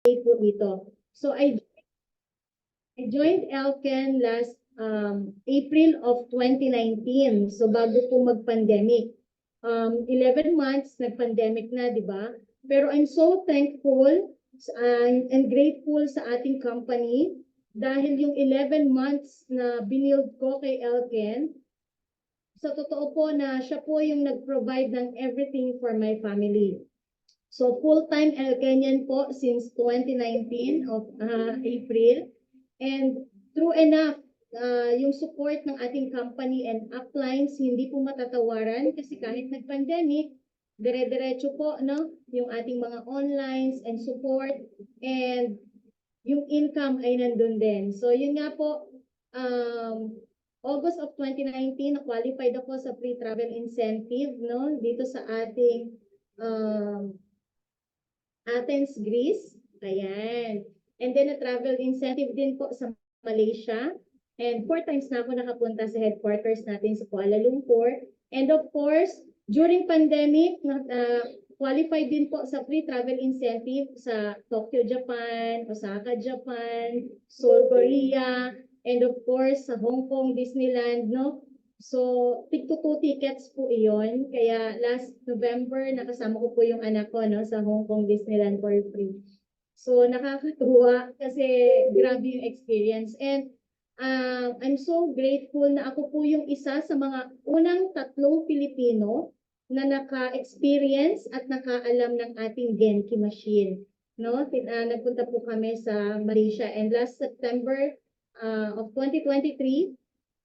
po dito. So I joined Elken last April of 2019. So bago po mag-pandemic. 11 months, nag-pandemic na, di ba? Pero I'm so thankful and grateful sa ating company dahil yung 11 months na binild ko kay Elken, sa totoo po na siya po yung nag-provide ng everything for my family. So full-time Elkenian po since 2019 of April. And true enough, yung support ng ating company and uplines hindi po matatawaran kasi kahit nag-pandemic, dire-diretso po no, yung ating mga onlines and support and yung income ay nandun din. So yun nga po, August of 2019, na-qualified ako sa free travel incentive no, dito sa ating Athens, Greece. Ayan. And then, a travel incentive din po sa Malaysia. And 4 times na ako nakapunta sa headquarters natin sa Kuala Lumpur. And of course, during pandemic, qualified din po sa free travel incentive sa Tokyo, Japan, Osaka, Japan, Seoul, Korea, and of course, sa Hong Kong, Disneyland, no? So, tig-2 tickets po iyon. Kaya last November, nakasama ko po yung anak ko no, sa Hong Kong Disneyland for free. So, nakakatuwa kasi grabe yung experience. And I'm so grateful na ako po yung isa sa mga unang 3 Pilipino na naka-experience at nakaalam ng ating Genki machine. No? Nagpunta po kami sa Malaysia. And last September of 2023,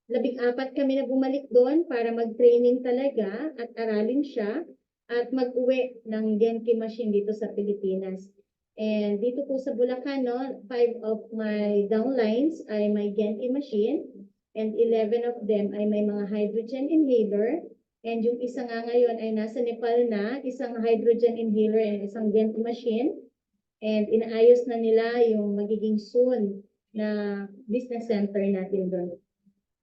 14 kami na bumalik doon para mag-training talaga at aralin siya at mag-uwi ng Genki machine dito sa Pilipinas. And dito po sa Bulacan, no, 5 of my downlines ay may Genki machine and 11 of them ay may mga hydrogen inhaler. And yung isa nga ngayon ay nasa Nepal na, isang hydrogen inhaler and isang Genki machine. And inaayos na nila yung magiging soon na business center natin doon.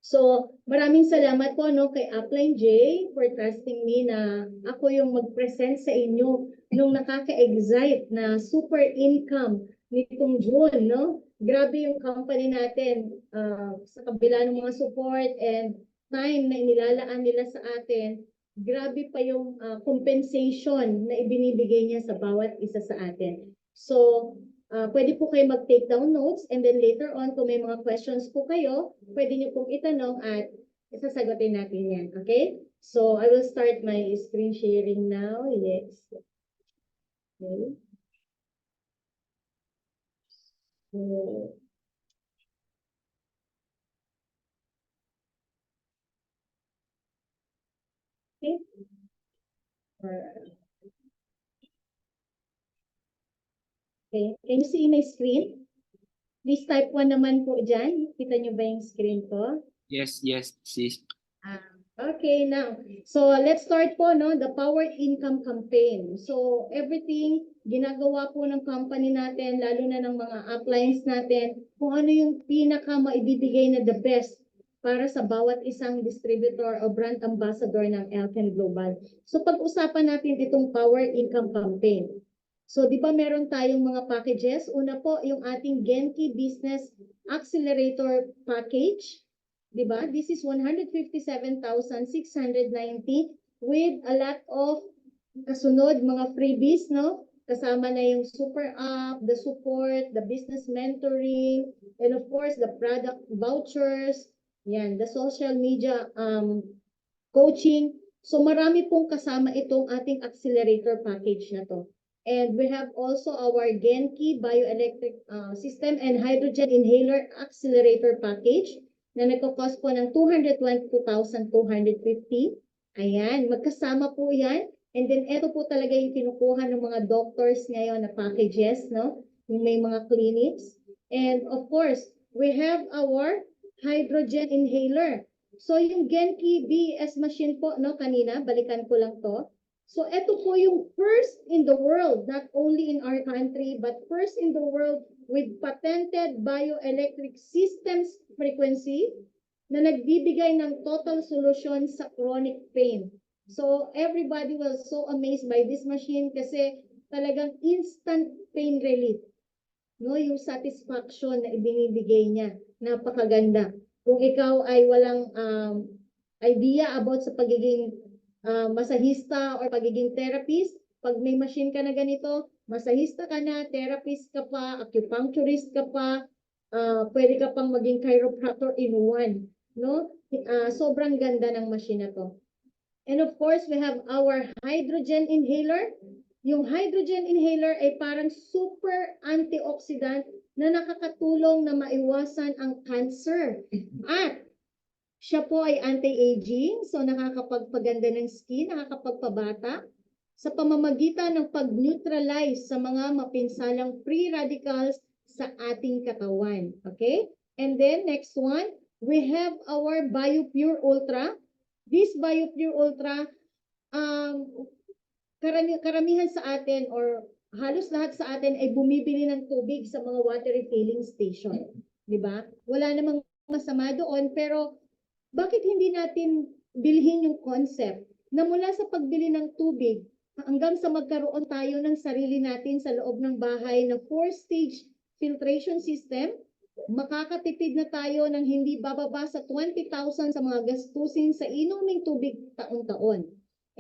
So, maraming salamat po no, kay Upline J for trusting me na ako yung mag-present sa inyo nung nakaka-excite na super income nitong June. No? Grabe yung company natin sa kabila ng mga support and time na inilalaan nila sa atin. Grabe pa yung compensation na ibinibigay niya sa bawat isa sa atin. So, pwede po kayo mag-take down notes and then later on, kung may mga questions po kayo, pwede niyo pong itanong at isasagutin natin yan. Okay? So, I will start my screen sharing now. Yes. Okay. So, okay. Okay. Can you see my screen? Please type 1 naman po dyan. Kita nyo ba yung screen ko? Yes, sis. Okay, now, so let's start po, no, the Power Income Campaign. So, everything ginagawa po ng company natin, lalo na ng mga uplines natin, kung ano yung pinaka maibibigay na the best para sa bawat isang distributor o brand ambassador ng Elken Global. So, pag-usapan natin itong Power Income Campaign. So, di ba meron tayong mga packages? Una po, yung ating Genki Business Accelerator Package. Diba? This is 157,690 with a lot of kasunod mga freebies, no? Kasama na yung super app, the support, the business mentoring, and of course, the product vouchers, yan, the social media coaching. So marami pong kasama itong ating accelerator package na to. And we have also our Genki Bioelectric System and Hydrogen Inhaler Accelerator Package na nagko-cost po ng 222,250. Ayan, magkasama po yan. And then, ito po talaga yung kinukuha ng mga doctors ngayon na packages, no? Yung may mga clinics. And of course, we have our hydrogen inhaler. So, yung Genki BS machine po, no, kanina, balikan ko lang to. So, ito po yung first in the world, not only in our country, but first in the world with patented bioelectric systems frequency na nagbibigay ng total solution sa chronic pain. So, everybody was so amazed by this machine kasi talagang instant pain relief. no? Yung satisfaction na ibinibigay niya, napakaganda. Kung ikaw ay walang idea about sa pagiging masahista or pagiging therapist, pag may machine ka na ganito, masahista ka na, therapist ka pa, acupuncturist ka pa, pwede ka pang maging chiropractor in one, no? Sobrang ganda ng machine na to. And of course, we have our hydrogen inhaler. Yung hydrogen inhaler ay parang super antioxidant na nakakatulong na maiwasan ang cancer. At siya po ay anti-aging, so nakakapagpaganda ng skin, nakakapagpabata sa pamamagitan ng pag-neutralize sa mga mapinsalang free radicals sa ating katawan. Okay? And then next one, we have our BioPure Ultra. This BioPure Ultra, karamihan sa atin or halos lahat sa atin ay bumibili ng tubig sa mga water refilling station. Diba? Wala namang masama doon, pero bakit hindi natin bilhin yung concept na mula sa pagbili ng tubig hanggang sa magkaroon tayo ng sarili natin sa loob ng bahay na 4-stage filtration system, makakatipid na tayo ng hindi bababa sa 20,000 sa mga gastusin sa inuming tubig taon-taon.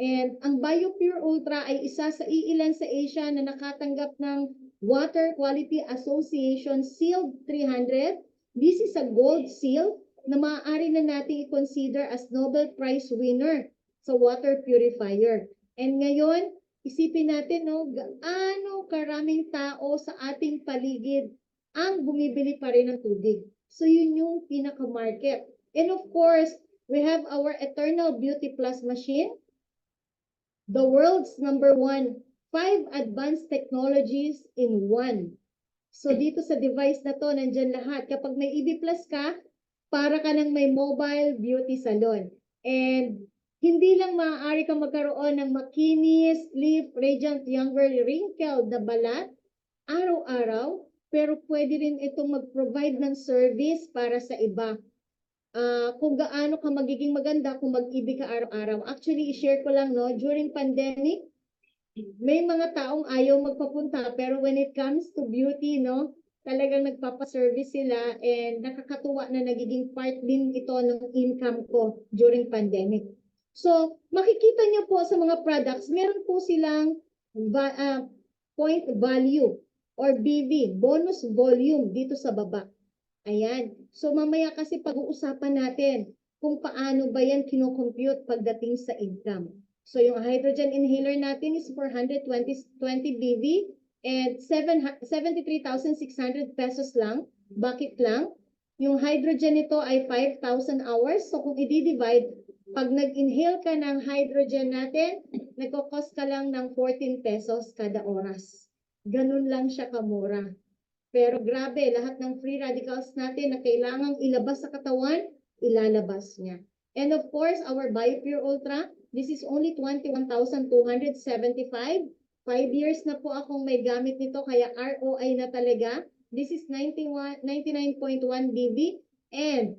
And ang BioPure Ultra ay isa sa iilan sa Asia na nakatanggap ng Water Quality Association Sealed 300. This is a gold seal na maaari na natin i-consider as Nobel Prize winner sa water purifier. And ngayon, isipin natin, no, gaano karaming tao sa ating paligid ang bumibili pa rin ng tubig. So yun yung pinaka-market. And of course, we have our Eternal Beauty Plus machine, the world's #1, 5 advanced technologies in one. So dito sa device na to, nandyan lahat. Kapag may EB Plus ka, para ka ng may mobile beauty salon. And hindi lang maaari kang magkaroon ng makinis, sleep, radiant, younger, wrinkled na balat araw-araw, pero pwede rin itong mag-provide ng service para sa iba. Kung gaano ka magiging maganda kung mag-ibig ka araw-araw. Actually, i-share ko lang, no, during pandemic, may mga taong ayaw magpapunta, pero when it comes to beauty, no, talagang nagpapaservice sila and nakakatuwa na nagiging part din ito ng income ko during pandemic. So, makikita niyo po sa mga products, meron po silang point value or BV, bonus volume dito sa baba. Ayan. So, mamaya kasi pag-uusapan natin kung paano ba yan kinocompute pagdating sa income. So, yung hydrogen inhaler natin is 420 BV and 73,600 pesos lang. Bakit lang? Yung hydrogen nito ay 5,000 hours. So, kung i-divide, pag nag-inhale ka ng hydrogen natin, nagko-cost ka lang ng 14 pesos kada oras. Ganun lang siya kamura. Pero grabe, lahat ng free radicals natin na kailangang ilabas sa katawan, ilalabas niya. And of course, our BioPure Ultra, this is only 21,275. 5 years na po akong may gamit nito, kaya ROI na talaga. This is 99.1 BV. And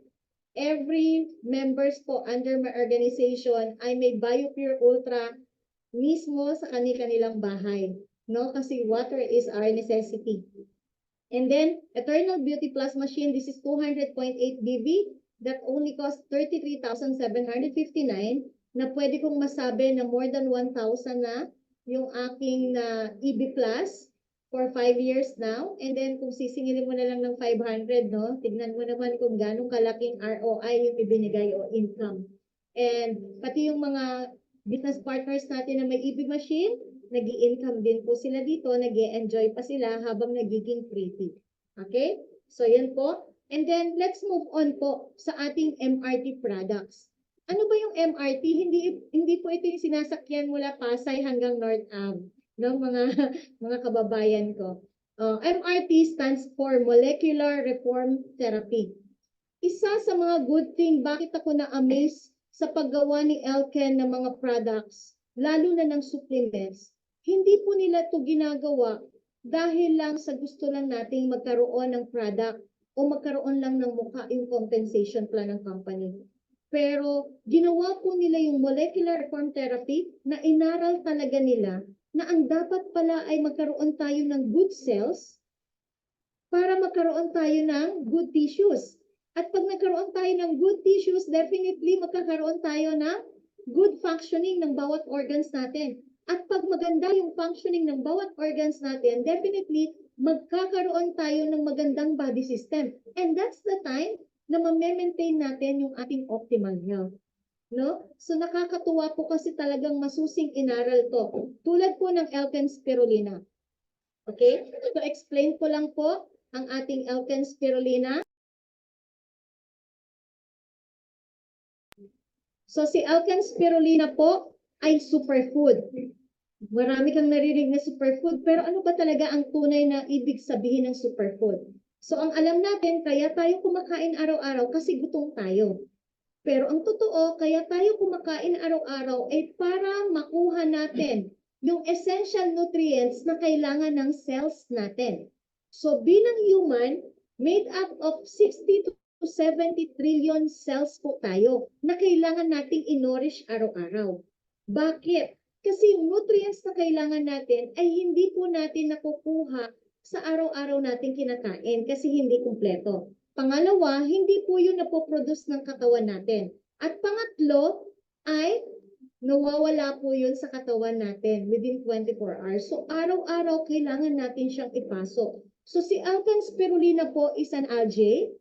every members po under my organization ay may BioPure Ultra mismo sa kanilang bahay. No? Kasi water is our necessity. And then, Eternal Beauty Plus machine, this is 200.8 BV that only cost 33,759 na pwede kong masabi na more than 1,000 na yung aking EB Plus for 5 years now. And then, kung sisingilin mo na lang ng 500, no? Tignan mo naman kung ganong kalaking ROI yung ibinigay o income. And pati yung mga business partners natin na may EB machine, nag-i-income din po sila dito, nag-i-enjoy pa sila habang nagiging pretty. Okay? So, yan po. And then, let's move on po sa ating MRT products. Ano ba yung MRT? Hindi po ito yung sinasakyan mula Pasay hanggang North Ave, no, mga kababayan ko. MRT stands for Molecular Reform Therapy. Isa sa mga good thing, bakit ako na-amaze sa paggawa ni Elken ng mga products, lalo na ng supplements, hindi po nila ito ginagawa dahil lang sa gusto lang nating magkaroon ng product o magkaroon lang ng mukha yung compensation plan ng company. Pero ginawa po nila yung molecular reform therapy na inaral talaga nila na ang dapat pala ay magkaroon tayo ng good cells magkakaroon tayo ng good tissues. At pag nagkaroon tayo ng good tissues, definitely magkakaroon tayo ng good functioning ng bawat organs natin. At pag maganda yung functioning ng bawat organs natin, definitely magkakaroon tayo ng magandang body system. And that's the time na ma-maintain natin yung ating optimal health. No? So nakakatuwa po kasi talagang masusing inaral to. Tulad po ng Elken spirulina. Okay? So explain ko lang po ang ating Elken spirulina. So si Elken spirulina po ay superfood. Marami kang naririnig na superfood, pero ano ba talaga ang tunay na ibig sabihin ng superfood? So ang alam natin, kaya tayo kumakain araw-araw kasi gutom tayo. Pero ang totoo, kaya tayo kumakain araw-araw ay para makuha natin yung essential nutrients na kailangan ng cells natin. So bilang human, made up of 60 to 70 trillion cells po tayo na kailangan nating in-nourish araw-araw. Bakit? Kasi yung nutrients na kailangan natin ay hindi po natin nakukuha sa araw-araw nating kinakain kasi hindi kumpleto. Pangalawa, hindi po yun napoproduce ng katawan natin. At pangatlo, ay nawawala po yun sa katawan natin within 24 hours. So, araw-araw kailangan natin siyang ipasok. So, si Elken spirulina po is an algae,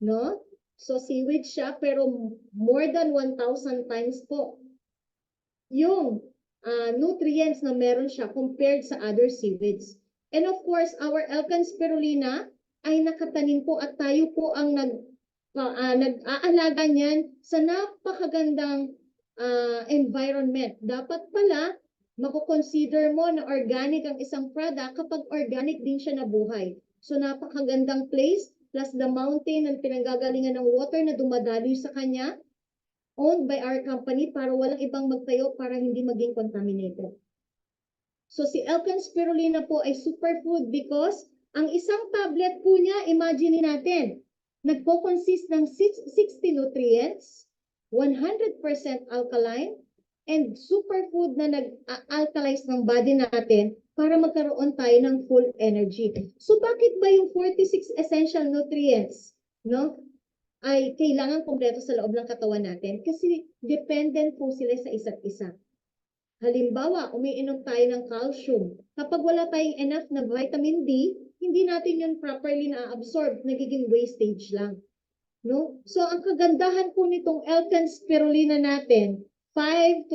no? So, seaweed siya, pero more than 1,000 times po yung nutrients na meron siya compared sa other seaweeds. And of course, our Elken spirulina ay nakatanim po at tayo po ang nag-aalaga niyan sa napakagandang environment. Dapat pala, mako-consider mo na organic ang isang product kapag organic din siya nabuhay. So napakagandang place, plus the mountain ang pinanggagalingan ng water na dumadaloy sa kanya, owned by our company para walang ibang magtayo para hindi maging contaminated. So si Elken spirulina po ay superfood because ang isang tablet po niya, imagine natin, nagpo-consist ng 60 nutrients, 100% alkaline, and superfood na nag-alkalize ng body natin para magkaroon tayo ng full energy. So bakit ba yung 46 essential nutrients, no, ay kailangan kompleto sa loob ng katawan natin? Kasi dependent po sila sa isa't isa. Halimbawa, umiinom tayo ng calcium. Kapag wala tayong enough na vitamin D, hindi natin yun properly na-absorb, nagiging wastage lang. No? So, ang kagandahan po nitong Elken spirulina natin, 5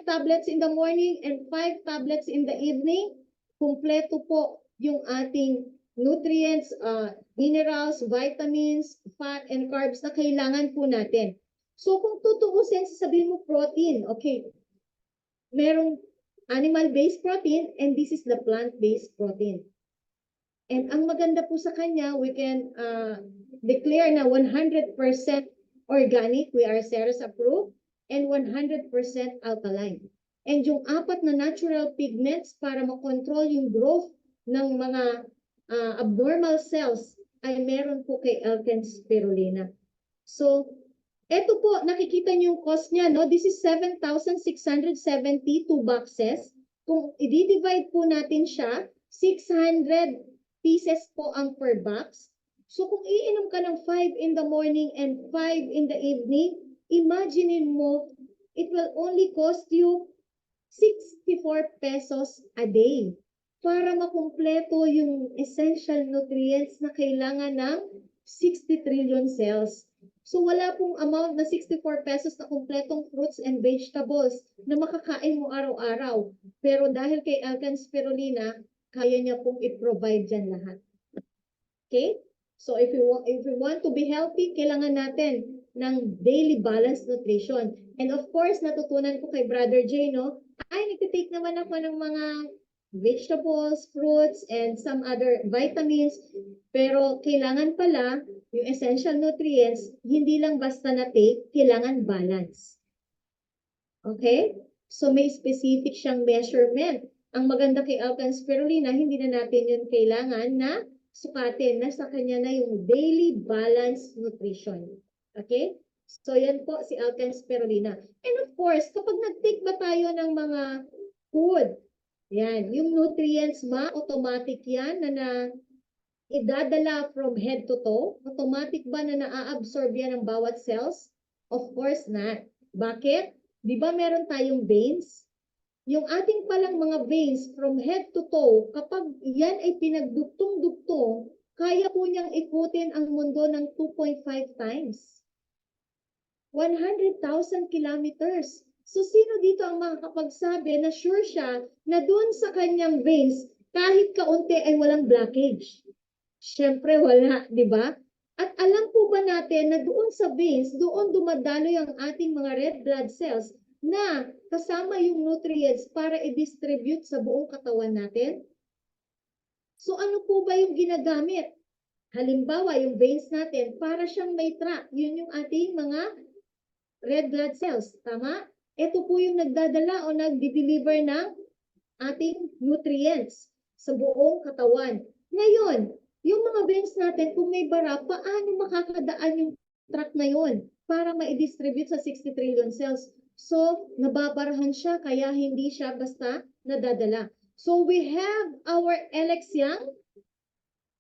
tablets in the morning and 5 tablets in the evening, kumpleto po yung ating nutrients, minerals, vitamins, fat, and carbs na kailangan po natin. So, kung tutuusin, sasabihin mo protein, okay, merong animal-based protein and this is the plant-based protein. And ang maganda po sa kanya, we can declare na 100% organic, we are Ceres approved, and 100% alkaline. And yung 4 na natural pigments para makontrol yung growth ng mga abnormal cells ay meron po kay Elken spirulina. So, eto po, nakikita niyo yung cost niya, no? This is 7,672 boxes. Kung i-divide po natin siya, 600 pieces po ang per box. So kung iinom ka ng 5 in the morning and 5 in the evening, imagine mo, it will only cost you 64 pesos a day para makumpleto yung essential nutrients na kailangan ng 60 trillion cells. So wala pong amount na 64 pesos na kumpletong fruits and vegetables na makakain mo araw-araw. Pero dahil kay Elken spirulina, kaya niya pong i-provide dyan lahat. Okay? So if we want to be healthy, kailangan natin ng daily balanced nutrition. And of course, natutunan ko kay Brother Jay, no? Ay, nagtitake naman ako ng mga vegetables, fruits, and some other vitamins. Pero kailangan pala, yung essential nutrients, hindi lang basta na-take, kailangan balance. Okay? So may specific siyang measurement. Ang maganda kay Elken spirulina, hindi na natin yun kailangan na sukatin. Nasa kanya na yung daily balanced nutrition. Okay? So yan po si Elken spirulina. And of course, kapag nag-take ba tayo ng mga food, yan, yung nutrients automatic yan na idadala from head to toe? Automatic ba na naa-absorb yan ng bawat cells? Of course not. Bakit? Di ba meron tayong veins? Yung ating palang mga veins from head to toe, kapag yan ay pinagdugtong-dugtong, kaya po niyang ikutin ang mundo ng 2.5 times. 100,000 kilometers. So sino dito ang makakapagsabi na sure siya na doon sa kanyang veins, kahit kaunti ay walang blockage? Siyempre wala, di ba? At alam po ba natin na doon sa veins, doon dumadaloy ang ating mga red blood cells na kasama yung nutrients para i-distribute sa buong katawan natin? So ano po ba yung ginagamit? Halimbawa, yung veins natin, para siyang may track. Yun yung ating mga red blood cells. Tama? Ito po yung nagdadala o nagdi-deliver ng ating nutrients sa buong katawan. Ngayon, yung mga veins natin, kung may bara, paano makakadaan yung track na yun para ma-distribute sa 60 trillion cells? So, nababarahan siya, kaya hindi siya basta nadadala. So, we have our Alex Young.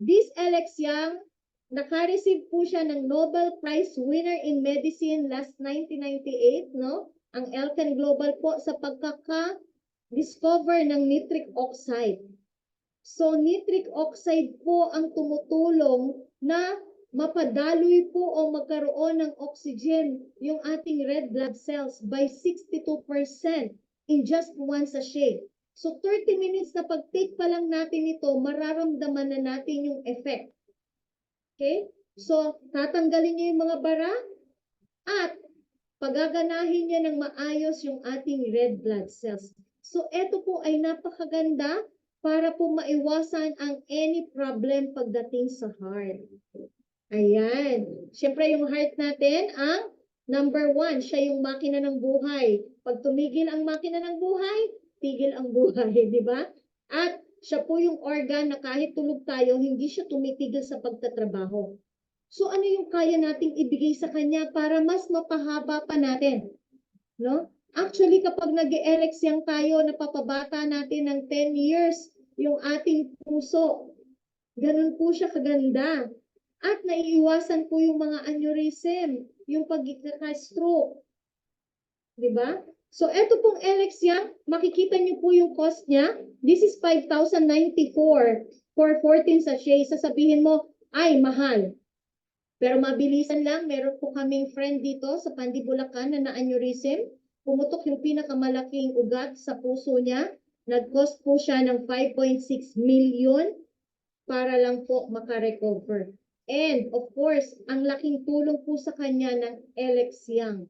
This Alex Young, naka-receive po siya ng Nobel Prize winner in Medicine last 1998, no? Ang Elkan Global po sa pagkaka-discover ng nitric oxide. So, nitric oxide po ang tumutulong na mapadaloy po o magkaroon ng oxygen yung ating red blood cells by 62% in just one sachet. So 30 minutes na pag-take pa lang natin ito, mararamdaman na natin yung effect. Okay? So tatanggalin niya yung mga bara at pagaganahin niya ng maayos yung ating red blood cells. So ito po ay napakaganda para po maiwasan ang any problem pagdating sa heart. Ayan. Siyempre yung heart natin ang number 1. Siya yung makina ng buhay. Pag tumigil ang makina ng buhay, tigil ang buhay, di ba? At siya po yung organ na kahit tulog tayo, hindi siya tumitigil sa pagtatrabaho. So ano yung kaya nating ibigay sa kanya para mas mapahaba pa natin? No? Actually, kapag nag-e-ereksiyang tayo, napapabata natin ng 10 years yung ating puso. Ganun po siya kaganda. At naiiwasan po yung mga aneurysm, yung pagkaka-stroke. Diba? So, eto pong Alex Young, makikita niyo po yung cost niya. This is 5,094 for 14 sachets. Sasabihin mo, ay, mahal. Pero mabilisan lang, meron po kaming friend dito sa Pandibulacan na na-aneurysm. Pumutok yung pinakamalaking ugat sa puso niya. Nag-cost po siya ng 5.6 million para lang po makarecover. And of course, ang laking tulong po sa kanya ng Alex Young.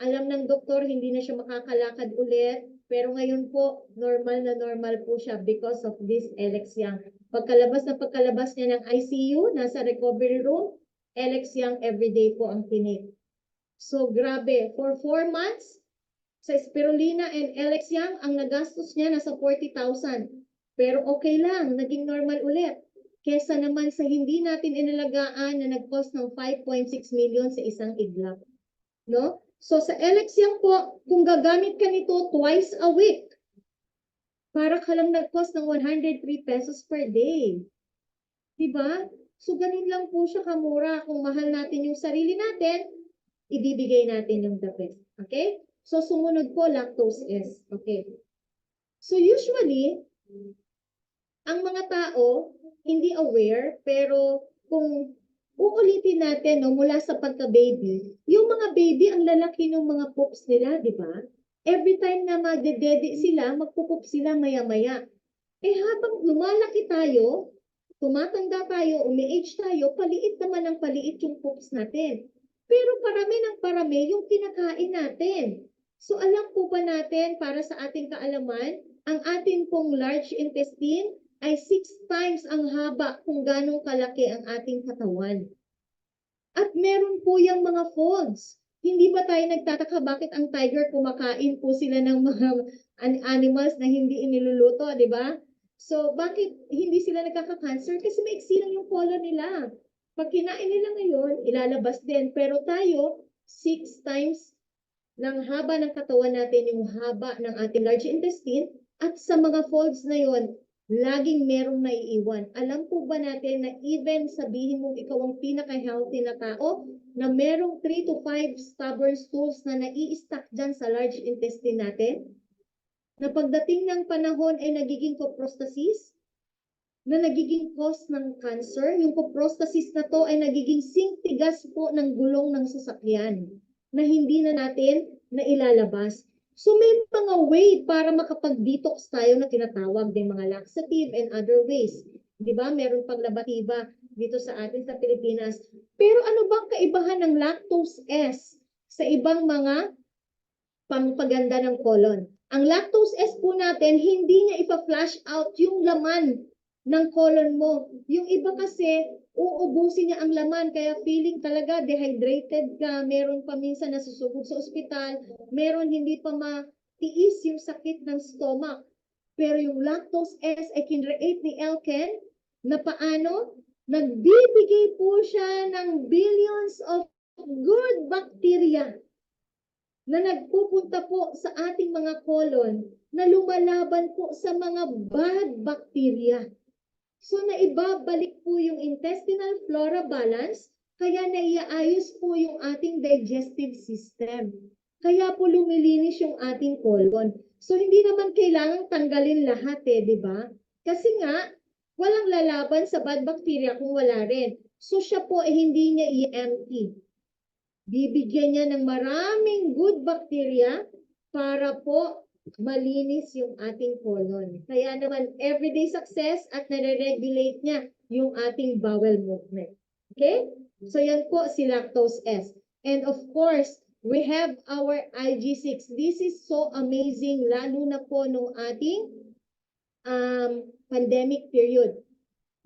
Alam ng doktor, hindi na siya makakalakad ulit. Pero ngayon po, normal na normal po siya because of this Alex Young. Pagkalabas niya ng ICU, nasa recovery room, Alex Young everyday po ang tinik. So grabe, for 4 months, sa spirulina and Alex Young, ang nagastos niya nasa 40,000. Pero okay lang, naging normal ulit. Kesa naman sa hindi natin inalagaan na nag-cost ng 5.6 million sa isang iglap. No? So sa Alex Young po, kung gagamit ka nito twice a week, para ka lang nag-cost ng 103 pesos per day. Diba? So ganun lang po siya kamura. Kung mahal natin yung sarili natin, ibibigay natin yung the best. Okay? So sumunod po, lactose S. Okay. So usually, ang mga tao, hindi aware, pero kung uulitin natin no, mula sa pagka-baby, yung mga baby, ang lalaki ng mga poops nila, di ba? Every time na magdedede sila, magpupup sila maya-maya. Eh habang lumalaki tayo, tumatanda tayo, umi-age tayo, paliit naman ang paliit yung poops natin. Pero parami ng parami yung kinakain natin. So alam po ba natin, para sa ating kaalaman, ang ating pong large intestine ay 6 times ang haba kung ganong kalaki ang ating katawan. At meron po yung mga folds. Hindi ba tayo nagtataka bakit ang tiger kumakain po sila ng mga animals na hindi iniluluto, di ba? So, bakit hindi sila nagkaka-cancer? Kasi maiksi lang yung colon nila. Pag kinain nila ngayon, ilalabas din. Pero tayo, 6 times ng haba ng katawan natin yung haba ng ating large intestine. At sa mga folds na yon, laging merong naiiwan. Alam po ba natin na even sabihin mong ikaw ang pinaka-healthy na tao, na merong 3 to 5 stubborn stools na nai-stack dyan sa large intestine natin? Na pagdating ng panahon ay nagiging coprostasis, na nagiging cause ng cancer. Yung coprostasis na to ay nagiging singtigas po ng gulong ng sasakyan na hindi na natin nailalabas. So may mga way para makapag-detox tayo na tinatawag din mga laxative and other ways. Di ba? Meron pang labatiba dito sa atin sa Pilipinas. Pero ano bang kaibahan ng lactose S sa ibang mga pampaganda ng colon? Ang lactose S po natin, hindi niya ipa-flush out yung laman ng colon mo. Yung iba kasi, uubusin niya ang laman, kaya feeling talaga dehydrated ka, meron pa minsan nasusugod sa ospital, meron hindi pa matiis yung sakit ng stomach. Pero yung lactose S ay kinreate ni Elken na paano? Nagbibigay po siya ng billions of good bacteria na nagpupunta po sa ating mga colon na lumalaban po sa mga bad bacteria. So naibabalik po yung intestinal flora balance, kaya naiaayos po yung ating digestive system. Kaya po lumilinis yung ating colon. So hindi naman kailangang tanggalin lahat di ba? Kasi nga, walang lalaban sa bad bacteria kung wala rin. So siya po hindi niya i-empty. Bibigyan niya ng maraming good bacteria para po malinis yung ating colon. Kaya naman, everyday success at nare-regulate niya yung ating bowel movement. Okay? So yan po si lactose S. And of course, we have our IG6. This is so amazing, lalo na po nung ating pandemic period.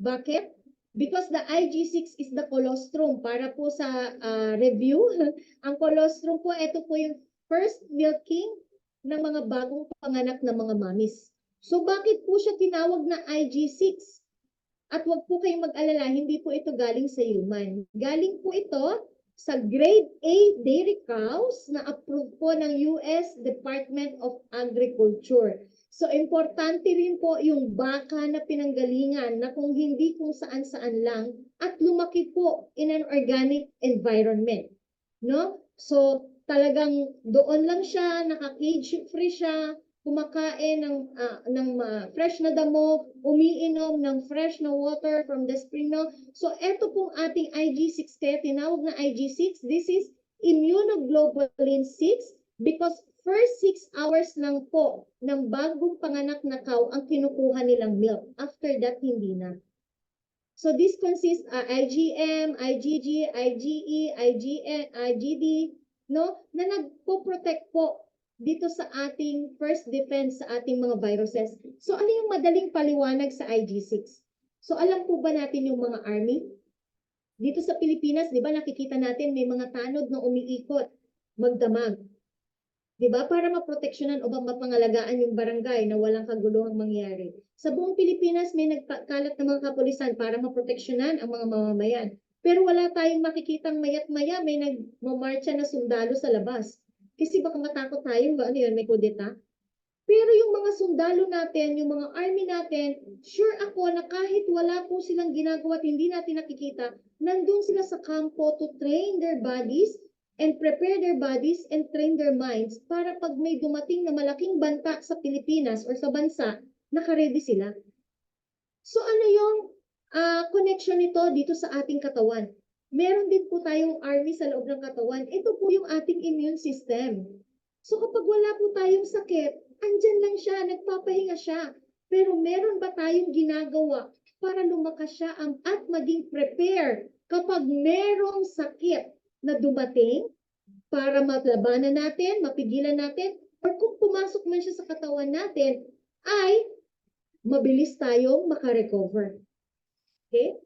Bakit? Because the IG6 is the colostrum. Para po sa review, ang colostrum po, ito po yung first milking ng mga bagong panganak na mga mommies. So bakit po siya tinawag na IG6? At wag po kayong mag-alala, hindi po ito galing sa human. Galing po ito sa grade A dairy cows na approved po ng US Department of Agriculture. So importante rin po yung baka na pinanggalingan na kung hindi kung saan-saan lang at lumaki po in an organic environment. No? So talagang doon lang siya, naka-cage free siya, kumakain ng fresh na damo, umiinom ng fresh na water from the spring. No? So ito pong ating IG6, kaya tinawag na IG6, this is immunoglobulin 6 because first 6 hours lang po ng bagong panganak na cow ang kinukuha nilang milk. After that, hindi na. So this consists IgM, IgG, IgE, IgN, IgD, no? Na nagpo-protect po dito sa ating first defense sa ating mga viruses. So ano yung madaling paliwanag sa IG6? So alam po ba natin yung mga army? Dito sa Pilipinas, di ba nakikita natin may mga tanod na umiikot, magdamag. Di ba? Para maproteksyonan o mapangalagaan yung barangay na walang kaguluhang mangyari. Sa buong Pilipinas, may nagkalat ng mga kapulisan para maproteksyonan ang mga mamamayan. Pero wala tayong makikitang mayat-maya, may nagmamarcha na sundalo sa labas. Kasi baka matakot tayo, ano yun, may kudeta? Pero yung mga sundalo natin, yung mga army natin, sure ako na kahit wala po silang ginagawa at hindi natin nakikita, nandun sila sa kampo to train their bodies and prepare their bodies and train their minds para pag may dumating na malaking banta sa Pilipinas or sa bansa, nakaredy sila. So ano yung connection nito dito sa ating katawan? Meron din po tayong army sa loob ng katawan. Ito po yung ating immune system. So kapag wala po tayong sakit, andyan lang siya, nagpapahinga siya. Pero meron ba tayong ginagawa para lumakas siya at maging prepare kapag merong sakit na dumating para matlabanan natin, mapigilan natin, or kung pumasok man siya sa katawan natin, ay mabilis tayong makarecover. Okay?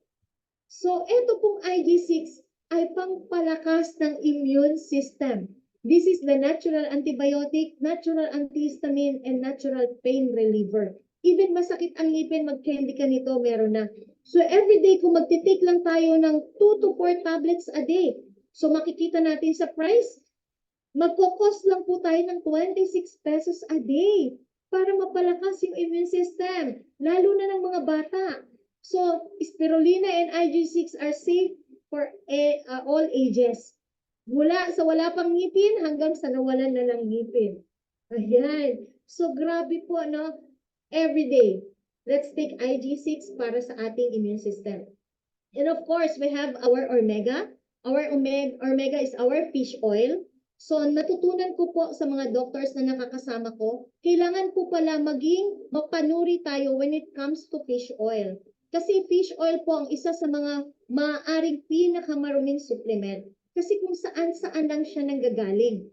So, ito pong IG6 ay pangpalakas ng immune system. This is the natural antibiotic, natural antihistamine, and natural pain reliever. Even masakit ang ngipin, mag-candy ka nito, meron na. So, everyday, kung magtitake lang tayo ng 2 to 4 tablets a day, so makikita natin sa price, magkukos lang po tayo ng 26 pesos a day. para mapalakas yung immune system, lalo na ng mga bata. So, spirulina and IG6 are safe for all ages. Mula sa wala pang ngipin hanggang sa nawalan na ng ngipin. Ayan. So, grabe po, no? Every day, let's take IG6 para sa ating immune system. And of course, we have our Omega. Our Omega is our fish oil. So, natutunan ko po sa mga doctors na nakakasama ko, kailangan po pala maging mapanuri tayo when it comes to fish oil. Kasi fish oil po ang isa sa mga maaaring pinakamaruming supplement. Kasi kung saan-saan lang siya nanggagaling.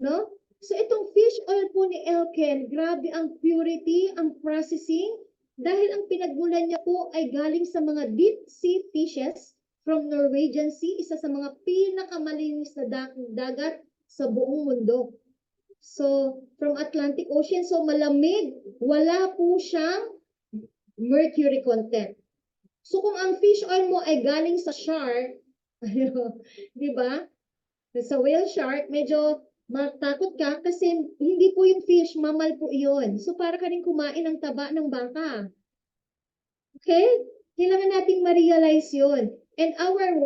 No? So, itong fish oil po ni Elken, grabe ang purity, ang processing, dahil ang pinagmulan niya po ay galing sa mga deep sea fishes from Norwegian Sea, isa sa mga pinakamalinis na dagat sa buong mundo. So, from Atlantic Ocean, so malamig, wala po siyang mercury content. So, kung ang fish oil mo ay galing sa shark, di ba? Sa whale shark, medyo matakot ka kasi hindi po yung fish, mammal po iyon. So, para ka rin kumain ng taba ng baka. Okay? Kailangan nating ma-realize yun. And our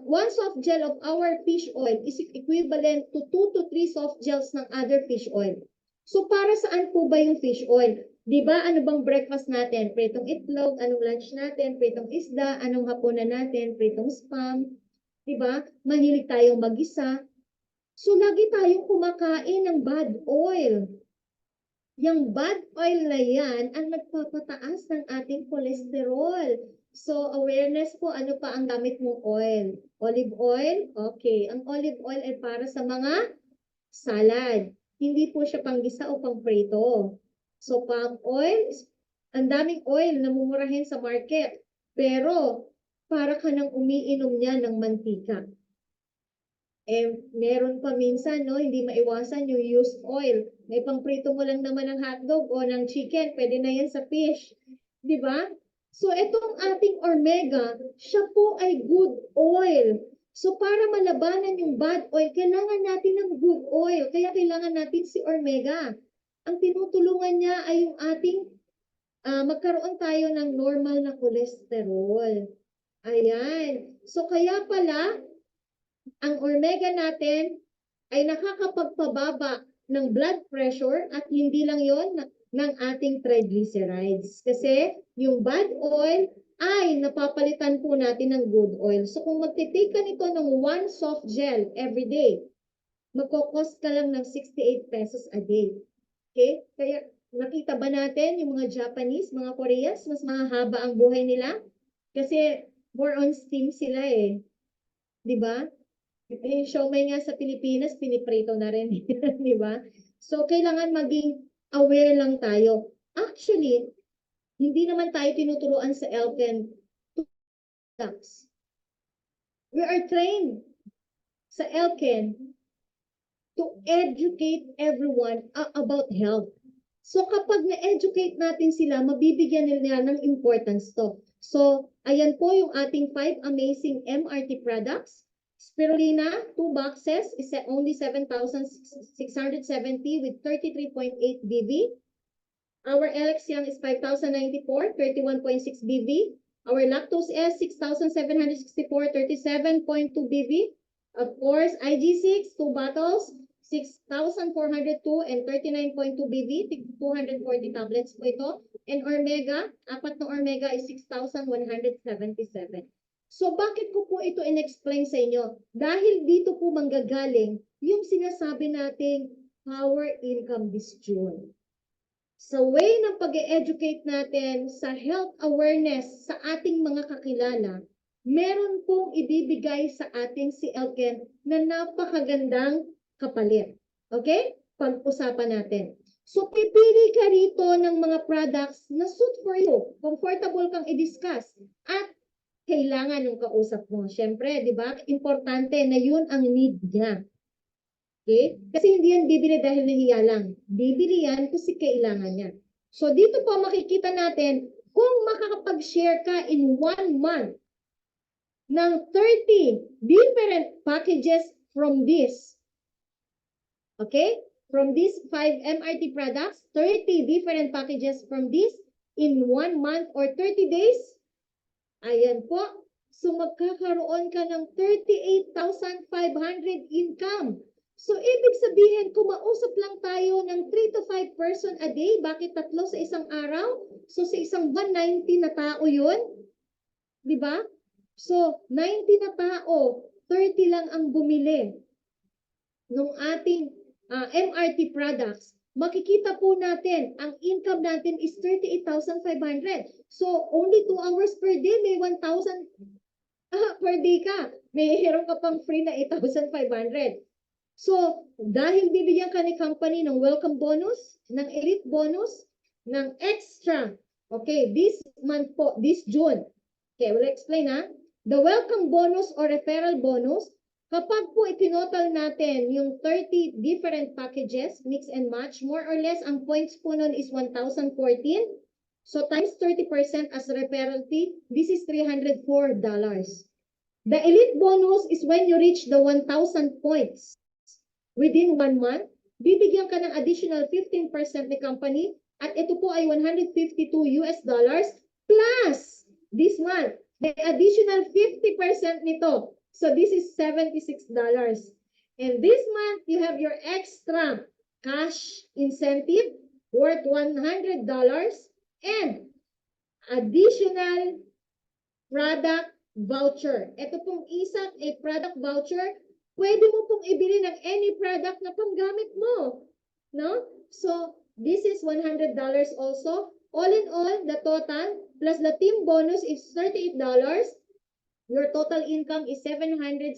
one soft gel of our fish oil is equivalent to 2 to 3 soft gels ng other fish oil. So, para saan po ba yung fish oil? Di ba, ano bang breakfast natin? Pritong itlog, anong lunch natin? Pritong isda, anong hapunan natin? Pritong spam. Di ba? Mahilig tayong mag-isa. So, lagi tayong kumakain ng bad oil. Yung bad oil na yan ang nagpapataas ng ating cholesterol. So, awareness po, ano pa ang gamit mong oil? Olive oil? Okay. Ang olive oil ay para sa mga salad. Hindi po siya panggisa o pangprito. So, palm oil, ang daming oil na mumurahin sa market. Pero, para ka nang umiinom niya ng mantika. Meron pa minsan, no, hindi maiwasan yung used oil. May pangprito mo lang naman ng hotdog o ng chicken, pwede na yan sa fish. Di ba? So, itong ating Omega, siya po ay good oil. So, para malabanan yung bad oil, kailangan natin ng good oil. Kaya kailangan natin si Omega. Ang tinutulungan niya ay yung ating magkaroon tayo ng normal na cholesterol. Ayan. So, kaya pala, ang Omega natin ay nakakapagpababa ng blood pressure at hindi lang yon ng ating triglycerides. Kasi yung bad oil ay napapalitan po natin ng good oil. So kung magtitake ka nito ng 1 soft gel every day, magkikost ka lang ng 68 pesos a day. Okay? Kaya nakita ba natin yung mga Japanese, mga Koreans, mas mahaba ang buhay nila? Kasi more on steam sila eh. Di ba? Yung siomai nga sa Pilipinas, piniprito na rin. Di ba? So, kailangan maging aware lang tayo. Actually, hindi naman tayo tinuturuan sa Elken products. We are trained sa Elken to educate everyone about health. So, kapag na-educate natin sila, mabibigyan nila ng importance to. So, ayan po yung ating 5 amazing MRT products. Spirulina, 2 boxes, is only 7,670 with 33.8 BV. Our Alexian is 5,094, 31.6 BV. Our Lactose S, 6,764, 37.2 BV. Of course, IG6, 2 bottles, 6,402 and 39.2 BV, 240 tablets po ito. And Omega, 4 na Omega is 6,177. So, bakit ko po ito in-explain sa inyo? Dahil dito po manggagaling yung sinasabi nating power income disjun. Sa way ng pag-educate natin sa health awareness sa ating mga kakilala, meron pong ibibigay sa ating si Elken na napakagandang kapalit. Okay? Pag-usapan natin. So, pipili ka rito ng mga products na suit for you. Comfortable kang i-discuss. At kailangan ng kausap mo. Siyempre, di ba? Importante na yun ang need niya. Okay? Kasi hindi yan bibili dahil nahiya lang. Bibili yan kasi kailangan niya. So, dito po makikita natin kung makakapag-share ka in 1 month ng 30 different packages from this. Okay? from these 5 MRT products, 30 different packages from this in 1 month or 30 days. Ayan po. So magkakaroon ka ng 38,500 income. So ibig sabihin, kumausap lang tayo ng 3 to 5 person a day. Bakit 3 sa isang araw? So sa isang 190 na tao yun. Di ba? So 90 na tao, 30 lang ang bumili ng ating MRT products. Makikita po natin, ang income natin is 38,500. So only 2 hours per day, may 1,000 per day ka. May hero ka pang free na 8,500. So, dahil bibigyan ka ni company ng welcome bonus, ng elite bonus, ng extra, okay, this month po, this June. Okay, we'll explain ha. The welcome bonus or referral bonus, kapag po itinotal natin yung 30 different packages, mix and match, more or less, ang points po nun is 1,014. So, times 30% as referral fee, this is $304. The elite bonus is when you reach the 1,000 points. Within 1 month, bibigyan ka ng additional 15% ni company at ito po ay $152 plus this month, the additional 50% nito. So this is $76. And this month, you have your extra cash incentive worth $100 and additional product voucher. Ito pong isang product voucher, pwede mo pong ibili ng any product na panggamit mo. No? So, this is $100 also. All in all, the total plus the team bonus is $38. Your total income is $770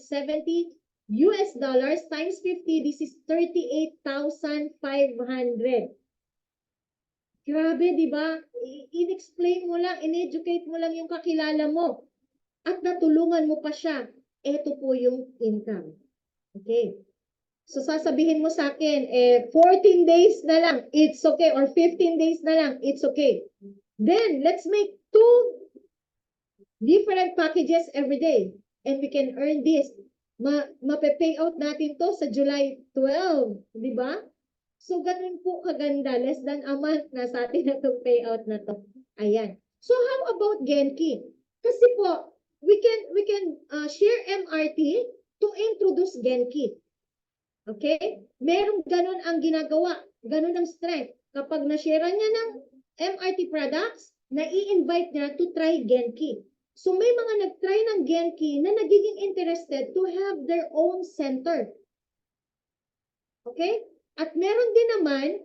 times 50. This is 38,500. Grabe, di ba? In-explain mo lang, in-educate mo lang yung kakilala mo. At natulungan mo pa siya. Ito po yung income. Okay. So, sasabihin mo sa akin, 14 days na lang, it's okay. Or 15 days na lang, it's okay. Then, let's make 2 different packages every day. And we can earn this. Mape-pay out natin to sa July 12. Di ba? So, ganun po kaganda. Less than a month na sa atin na itong payout na to. Ayan. So, how about Genki? Kasi po, we can share MRT to introduce Genki. Okay? Merong ganun ang ginagawa. Ganun ang strength. Kapag na-share niya ng MRT products, na-i-invite niya to try Genki. So may mga nag-try ng Genki na nagiging interested to have their own center. Okay? At meron din naman,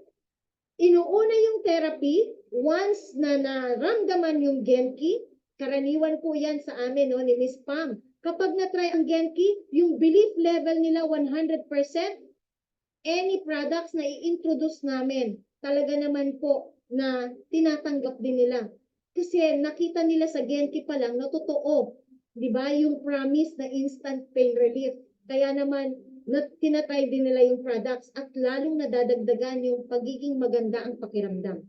inuuna yung therapy once na naramdaman yung Genki. Karaniwan po yan sa amin, no, ni Miss Pam. Kapag na-try ang Genki, yung belief level nila 100%, any products na i-introduce namin, talaga naman po na tinatanggap din nila. Kasi nakita nila sa Genki pa lang na totoo. Di ba? Yung promise na instant pain relief. Kaya naman, tinatry din nila yung products at lalong nadadagdagan yung pagiging maganda ang pakiramdam.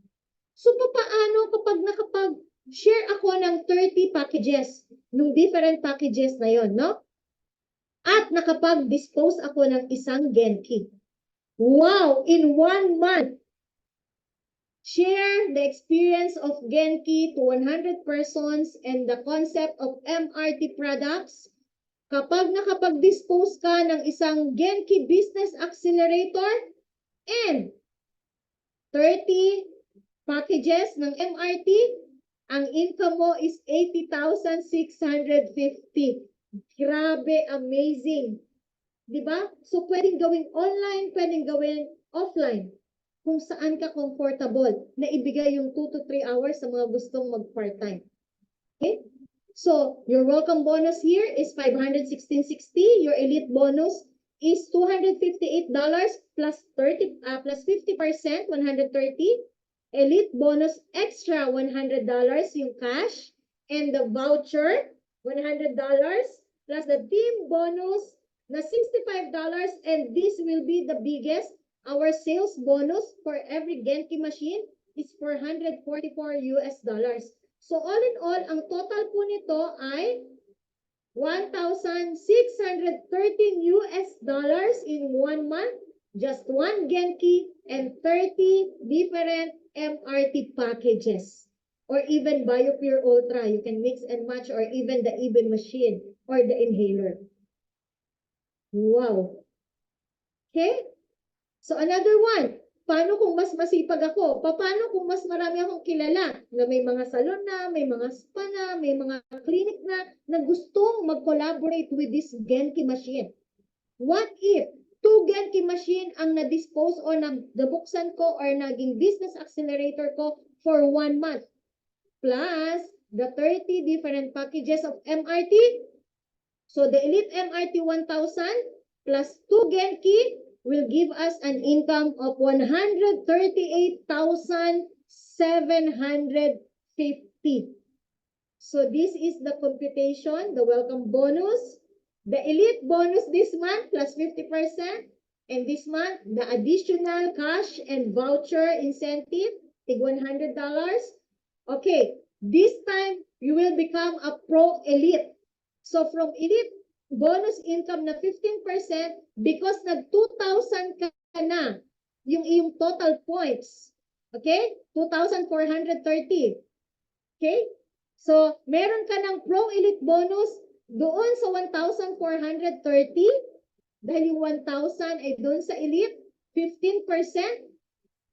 So, paano kapag nakapag-share ako ng 30 packages, ng different packages na yon, no? At nakapag-dispose ako ng isang Genki. Wow! In 1 month, share the experience of Genki to 100 persons and the concept of MRT products. Kapag nakapag-dispose ka ng isang Genki Business Accelerator and 30 packages ng MRT, ang income mo is 80,650. Grabe, amazing. Diba? So, pwedeng gawing online, pwedeng gawing offline. Kung saan ka comfortable na ibigay yung 2 to 3 hours sa mga gustong mag-part-time. Okay? So, your welcome bonus here is $516.60. Your elite bonus is $258 plus 50%, 130. Elite bonus extra $100 yung cash. And the voucher, $100 plus the team bonus na $65. And this will be the biggest. Our sales bonus for every Genki machine is $444. So all in all, ang total po nito ay $1,613 in 1 month. Just one Genki and 30 different MRT packages. Or even BioPure Ultra. You can mix and match, or even the Even machine or the inhaler. Wow. Okay? So another one, paano kung mas masipag ako? Paano kung mas marami akong kilala na may mga salon na, may mga spa na, may mga clinic na gustong mag-collaborate with this Genki machine? What if 2 Genki machine ang na-dispose o nabuksan ko or naging business accelerator ko for 1 month? Plus the 30 different packages of MRT. So the Elite MRT 1,000 plus 2 Genki will give us an income of 138,750. So this is the computation, the welcome bonus, the elite bonus this month plus 50%, and this month the additional cash and voucher incentive, tig $100. Okay, this time you will become a pro elite. So from elite bonus income na 15% because nag 2,000 ka na yung iyong total points. Okay? 2,430. Okay? So, meron ka ng Pro Elite bonus doon sa 1,430 dahil yung 1,000 ay doon sa Elite, 15%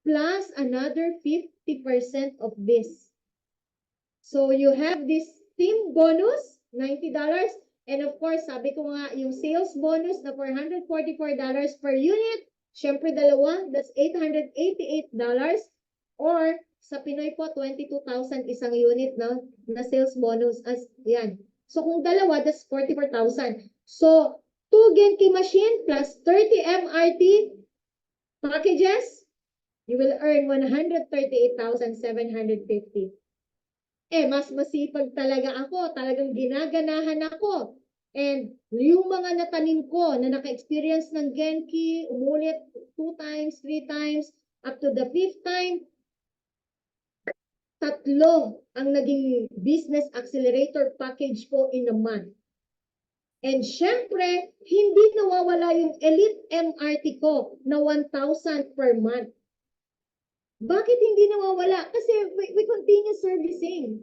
plus another 50% of this. So, you have this team bonus, $90. And of course, sabi ko nga, yung sales bonus na $444 per unit, syempre dalawa, that's $888. Or sa Pinoy po, 22,000 isang unit na sales bonus. As, yan. So kung dalawa, that's 44,000. So 2 Genki machine plus 30 MRT packages, you will earn 138,750. Mas masipag talaga ako. Talagang ginaganahan ako. And yung mga natanim ko na naka-experience ng Genki, umulit 2 times, 3 times, up to the 5th time, 3 ang naging business accelerator package ko in a month. And syempre, hindi nawawala yung Elite MRT ko na 1,000 per month. Bakit hindi nawawala? Kasi we continue servicing.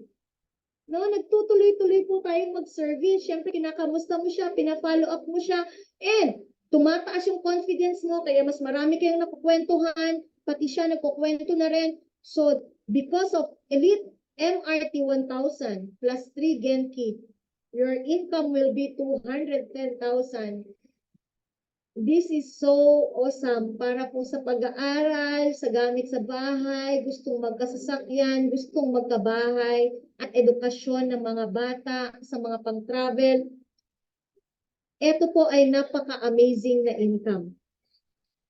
No, nagtutuloy-tuloy po tayong mag-service. Syempre, kinakamusta mo siya, pina-follow up mo siya, and tumataas yung confidence mo, kaya mas marami kayong nakukwentuhan, pati siya nagkukwento na rin. So, because of Elite MRT 1,000 plus 3 Genki, your income will be 210,000. This is so awesome para po sa pag-aaral, sa gamit sa bahay, gustong magkasasakyan, gustong magkabahay, at edukasyon ng mga bata sa mga pang-travel. Ito po ay napaka-amazing na income.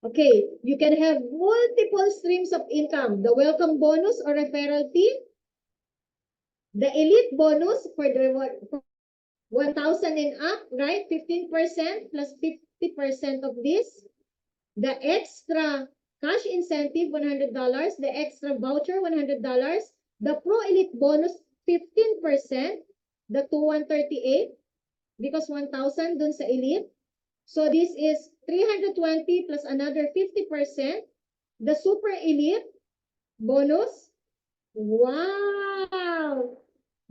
Okay, you can have multiple streams of income. The welcome bonus or referral fee, the elite bonus for the 1,000 and up, right? 15% plus 50% of this. The extra cash incentive, $100. The extra voucher, $100. The Pro Elite bonus, 15%. The 2,138 because 1,000 dun sa Elite. So this is 320 plus another 50%. The Super Elite bonus. Wow!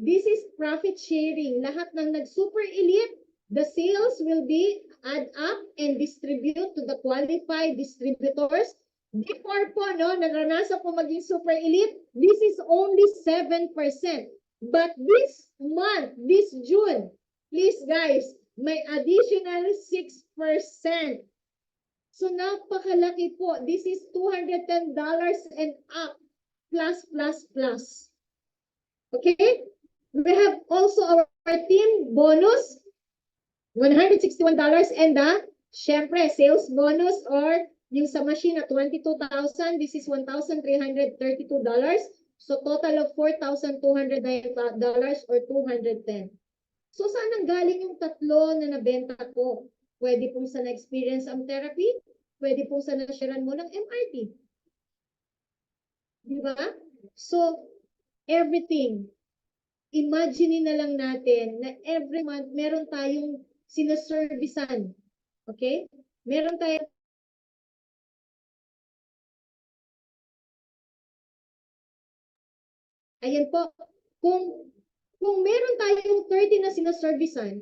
This is profit sharing. Lahat ng nag-Super Elite, the sales will be add up and distribute to the qualified distributors. Before po, naranasan po maging Super Elite, this is only 7%. But this month, this June, please guys, may additional 6%. So napakalaki po. This is $210 and up, plus. Okay? We have also our team bonus, $161, and the, syempre, sales bonus or yung sa machine na 22,000, this is $1,332. So total of $4,209 or 210. So saan ang galing yung tatlo na nabenta ko? Pwede pong sa na-experience ang therapy, pwede pong sa na-sharean mo ng MRT. Di ba? So, everything. Imagine na lang natin na every month meron tayong sinaservisan. Okay? Meron tayong Ayan po, kung meron tayong 30 na sinaservisan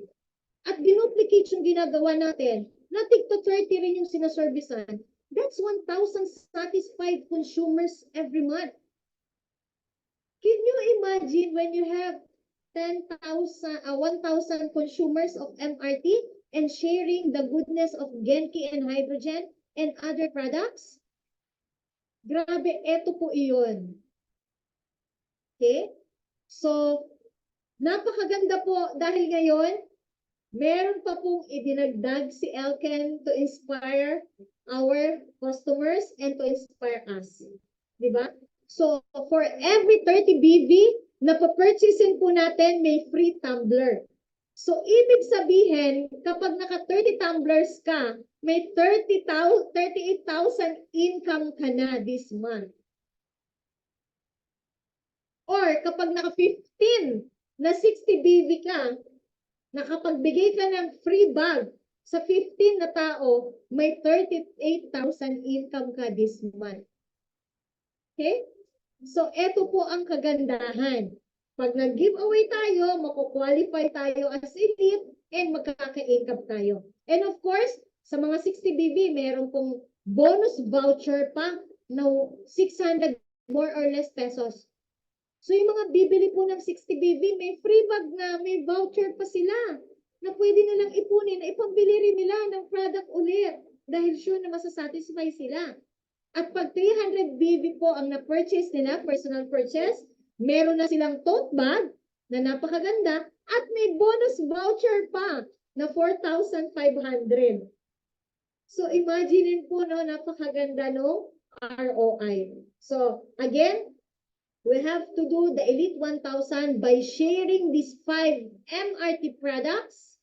at dinuplicate yung ginagawa natin, na tig to 30 rin yung sinaservisan, that's 1,000 satisfied consumers every month. Can you imagine when you have 1,000 consumers of MRT and sharing the goodness of Genki and hydrogen and other products? Grabe, eto po iyon. Okay? So, napakaganda po dahil ngayon, meron pa pong idinagdag si Elken to inspire our customers and to inspire us. Diba? So, for every 30 BV na pa-purchasein po natin, may free tumbler. So, ibig sabihin, kapag naka 30 tumblers ka, may 38,000 income ka na this month. Or kapag naka 15 na 60 BV ka, nakapagbigay ka ng free bag sa 15 na tao, may 38,000 income ka this month. Okay? So, eto po ang kagandahan. Pag nag-giveaway tayo, makukwalify tayo as elite and magkaka-income tayo. And of course, sa mga 60 BV, meron pong bonus voucher pa na 600 more or less pesos. So, yung mga bibili po ng 60 BV, may free bag na, may voucher pa sila na pwede nilang ipunin, na ipambili rin nila ng product ulit dahil sure na masasatisfy sila. At pag 300 BV po ang na-purchase nila, personal purchase, meron na silang tote bag na napakaganda at may bonus voucher pa na 4,500. So imagine po, no, napakaganda no ROI. So again, we have to do the Elite 1,000 by sharing these 5 MRT products.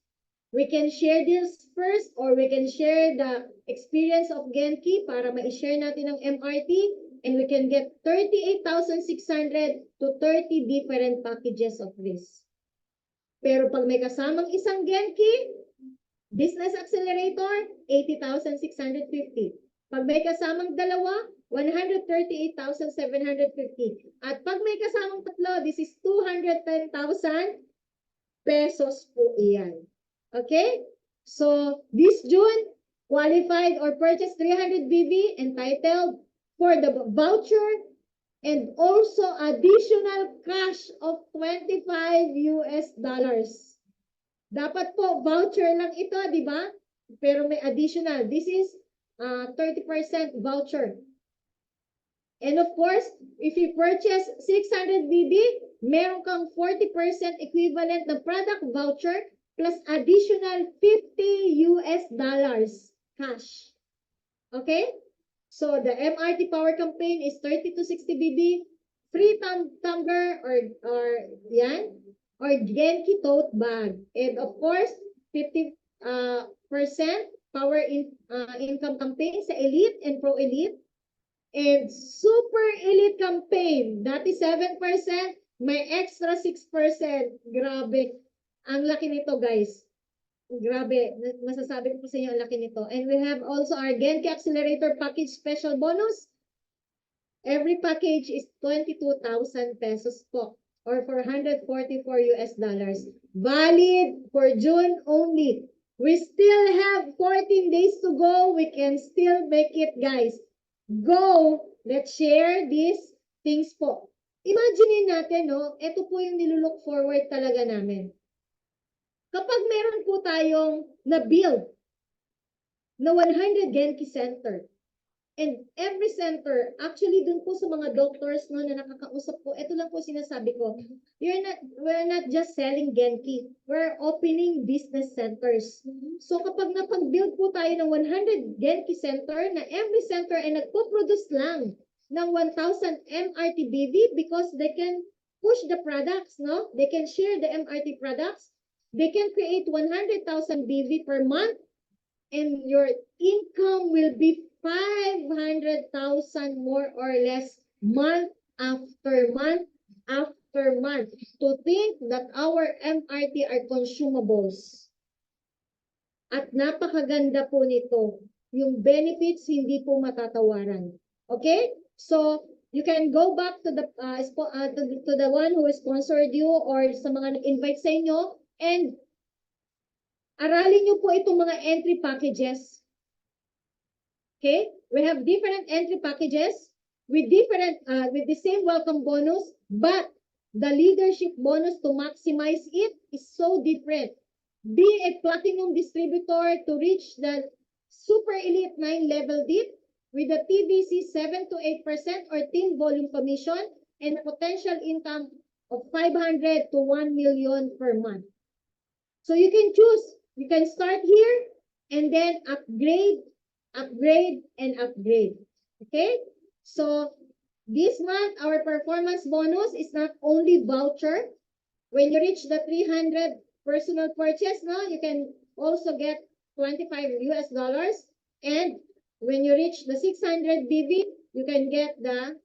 We can share this first or we can share the experience of Genki para ma-share natin ang MRT and we can get 38,600 to 30 different packages of this. Pero pag may kasamang isang Genki, Business Accelerator, 80,650. Pag may kasamang dalawa, 138,750. At pag may kasamang tatlo, this is 210,000 pesos po iyan. Okay? So, this June, qualified or purchased 300 BV entitled for the voucher and also additional cash of $25. Dapat po, voucher lang ito, di ba? Pero may additional. This is 30% voucher. And of course, if you purchase 600 BB, meron kang 40% equivalent na product voucher plus additional $50 cash. Okay? So the MRT Power Campaign is 30 to 60 BB, free tumbler or yan, or Genki tote bag. And of course, 50% power income campaign sa Elite and Pro Elite. And Super Elite campaign, dati 7%, may extra 6%. Grabe. Ang laki nito, guys. Grabe. Masasabi ko po sa inyo ang laki nito. And we have also our Genki Accelerator Package Special Bonus. Every package is 22,000 pesos po or $444. Valid for June only. We still have 14 days to go. We can still make it, guys. Go! Let's share these things po. Imagine natin, no? Ito po yung nilulook forward talaga namin. Kapag meron po tayong na-build na 100 Genki Center, and every center, actually dun po sa mga doctors no, na nakakausap po, ito lang po sinasabi ko, we're not just selling Genki, we're opening business centers. So kapag napag-build po tayo ng 100 Genki Center, na every center ay nagpo-produce lang ng 1,000 MRT BV because they can push the products, no? They can share the MRT products. They can create 100,000 BV per month and your income will be 500,000 more or less month after month after month. To think that our MRT are consumables. At napakaganda po nito. Yung benefits hindi po matatawaran. Okay? So, You can go back to the to the one who sponsored you or sa mga nag-invite sa inyo and aralin niyo po itong mga entry packages. Okay? We have different entry packages with with the same welcome bonus, but the leadership bonus to maximize it is so different. Be a platinum distributor to reach the super elite 9 level dip with a TVC 7 to 8% or team volume commission and potential income of 500 to 1 million per month. So you can choose. You can start here and then upgrade, and upgrade. Okay? So this month, our performance bonus is not only voucher. When you reach the 300 personal purchase, no, you can also get $25. And when you reach the 600 BV, you can get the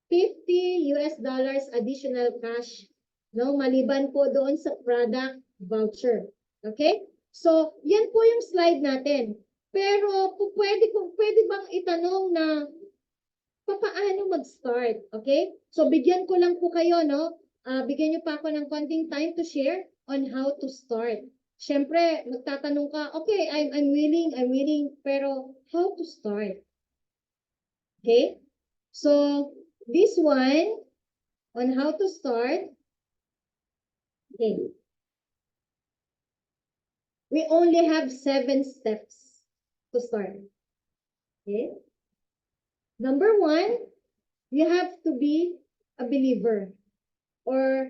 $50 additional cash, no, maliban po doon sa product voucher. Okay? So, yan po yung slide natin. Pero pwede bang itanong na paano mag-start? Okay? So, bigyan ko lang po kayo, no? Bigyan niyo pa ako ng konting time to share on how to start. Siyempre, magtatanong ka, okay, I'm willing, pero how to start? Okay? So, this one, on how to start, okay. We only have 7 steps to start. Okay? Number 1, you have to be a believer. Or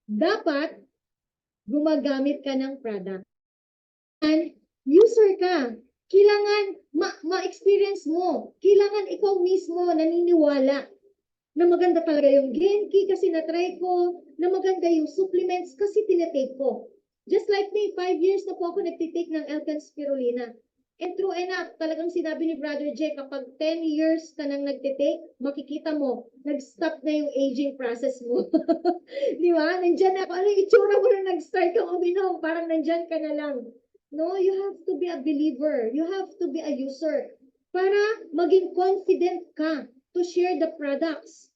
dapat gumagamit ka ng product. And user ka. Kailangan ma-experience mo. Kailangan ikaw mismo naniniwala na maganda talaga yung Genki kasi na-try ko, na maganda yung supplements kasi tinatake ko. Just like me, 5 years na po ako nagtitake ng Elkan Spirulina. And true enough, talagang sinabi ni Brother Jay, kapag 10 years ka nang nagtitake, makikita mo, nag-stop na yung aging process mo. Di ba? Nandyan na, ano yung itsura mo na nag-start kang uminom, parang nandyan ka na lang. No, you have to be a believer. You have to be a user. Para maging confident ka to share the products,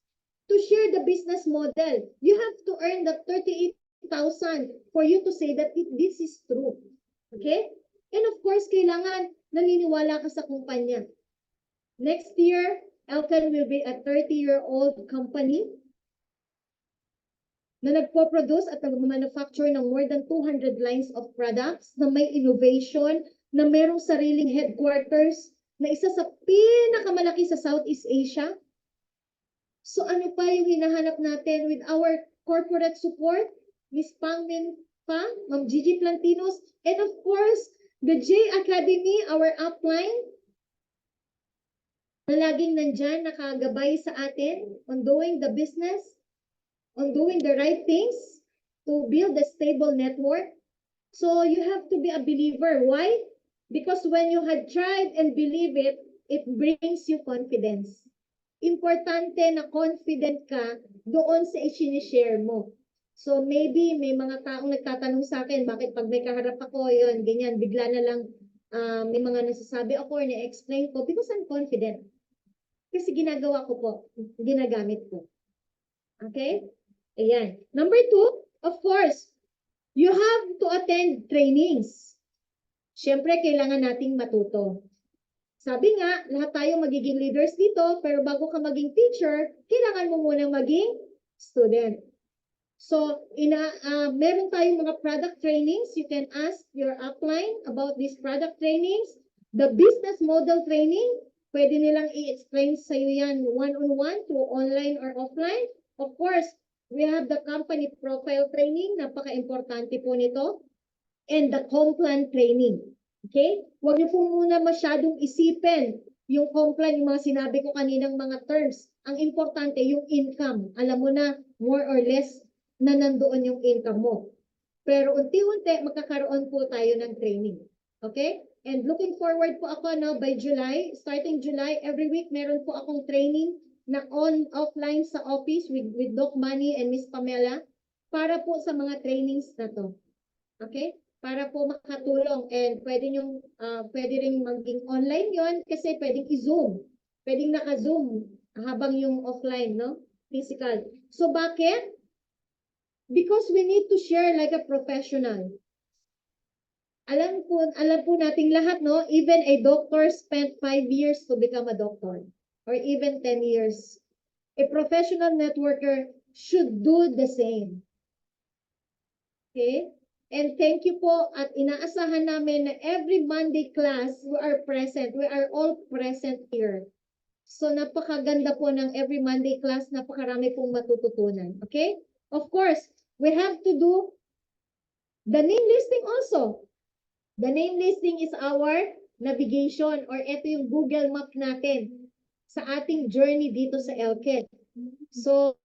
to share the business model. You have to earn the 38,000 for you to say that this is true. Okay? And of course, kailangan naniniwala ka sa kumpanya. Next year, Elkan will be a 30-year-old company na nagpo-produce at nag-manufacture ng more than 200 lines of products na may innovation, na merong sariling headquarters, na isa sa pinakamalaki sa Southeast Asia. So ano pa yung hinahanap natin with our corporate support? Miss Pangmin pa, Ma'am Gigi Plantinos, and of course, the J Academy, our upline, na laging nandyan, nakagabay sa atin on doing the business, on doing the right things to build a stable network. So you have to be a believer. Why? Because when you had tried and believe it, it brings you confidence. Importante na confident ka doon sa i-share mo. So maybe may mga taong nagtatanong sa akin, bakit pag may kaharap ako, yun, ganyan, bigla na lang may mga nasasabi ako or na-explain ko because I'm confident. Kasi ginagawa ko po, ginagamit ko. Okay? Ayan. Number 2, of course, you have to attend trainings. Siyempre, kailangan nating matuto. Sabi nga, lahat tayo magiging leaders dito, pero bago ka maging teacher, kailangan mo munang maging student. So, meron tayong mga product trainings. You can ask your upline about these product trainings. The business model training, pwede nilang i-explain sa iyo yan one-on-one through online or offline. Of course, we have the company profile training. Napaka-importante po nito. And the Complan training. Okay? Huwag niyo po muna masyadong isipin yung Complan, yung mga sinabi ko kaninang mga terms. Ang importante, yung income. Alam mo na, more or less, na nandoon yung income mo. Pero unti-unti, magkakaroon po tayo ng training. Okay? And looking forward po ako, no, by July, starting July, every week, meron po akong training na offline sa office with Doc Manny and Miss Pamela para po sa mga trainings na to. Okay? Para po makatulong and pwede ring maging online yon kasi pwedeng i-zoom. Pwedeng naka-zoom. habang yung offline, no? Physical. So bakit? Because we need to share like a professional. Alam po nating lahat, no? Even a doctor spent 5 years to become a doctor, or even 10 years. A professional networker should do the same. Okay? And thank you po at inaasahan namin na every Monday class, we are present. We are all present here. So napakaganda po ng every Monday class, napakarami pong matututunan. Okay? Of course, we have to do the name listing also. The name listing is our navigation or ito yung Google Map natin sa ating journey dito sa LCAT. So,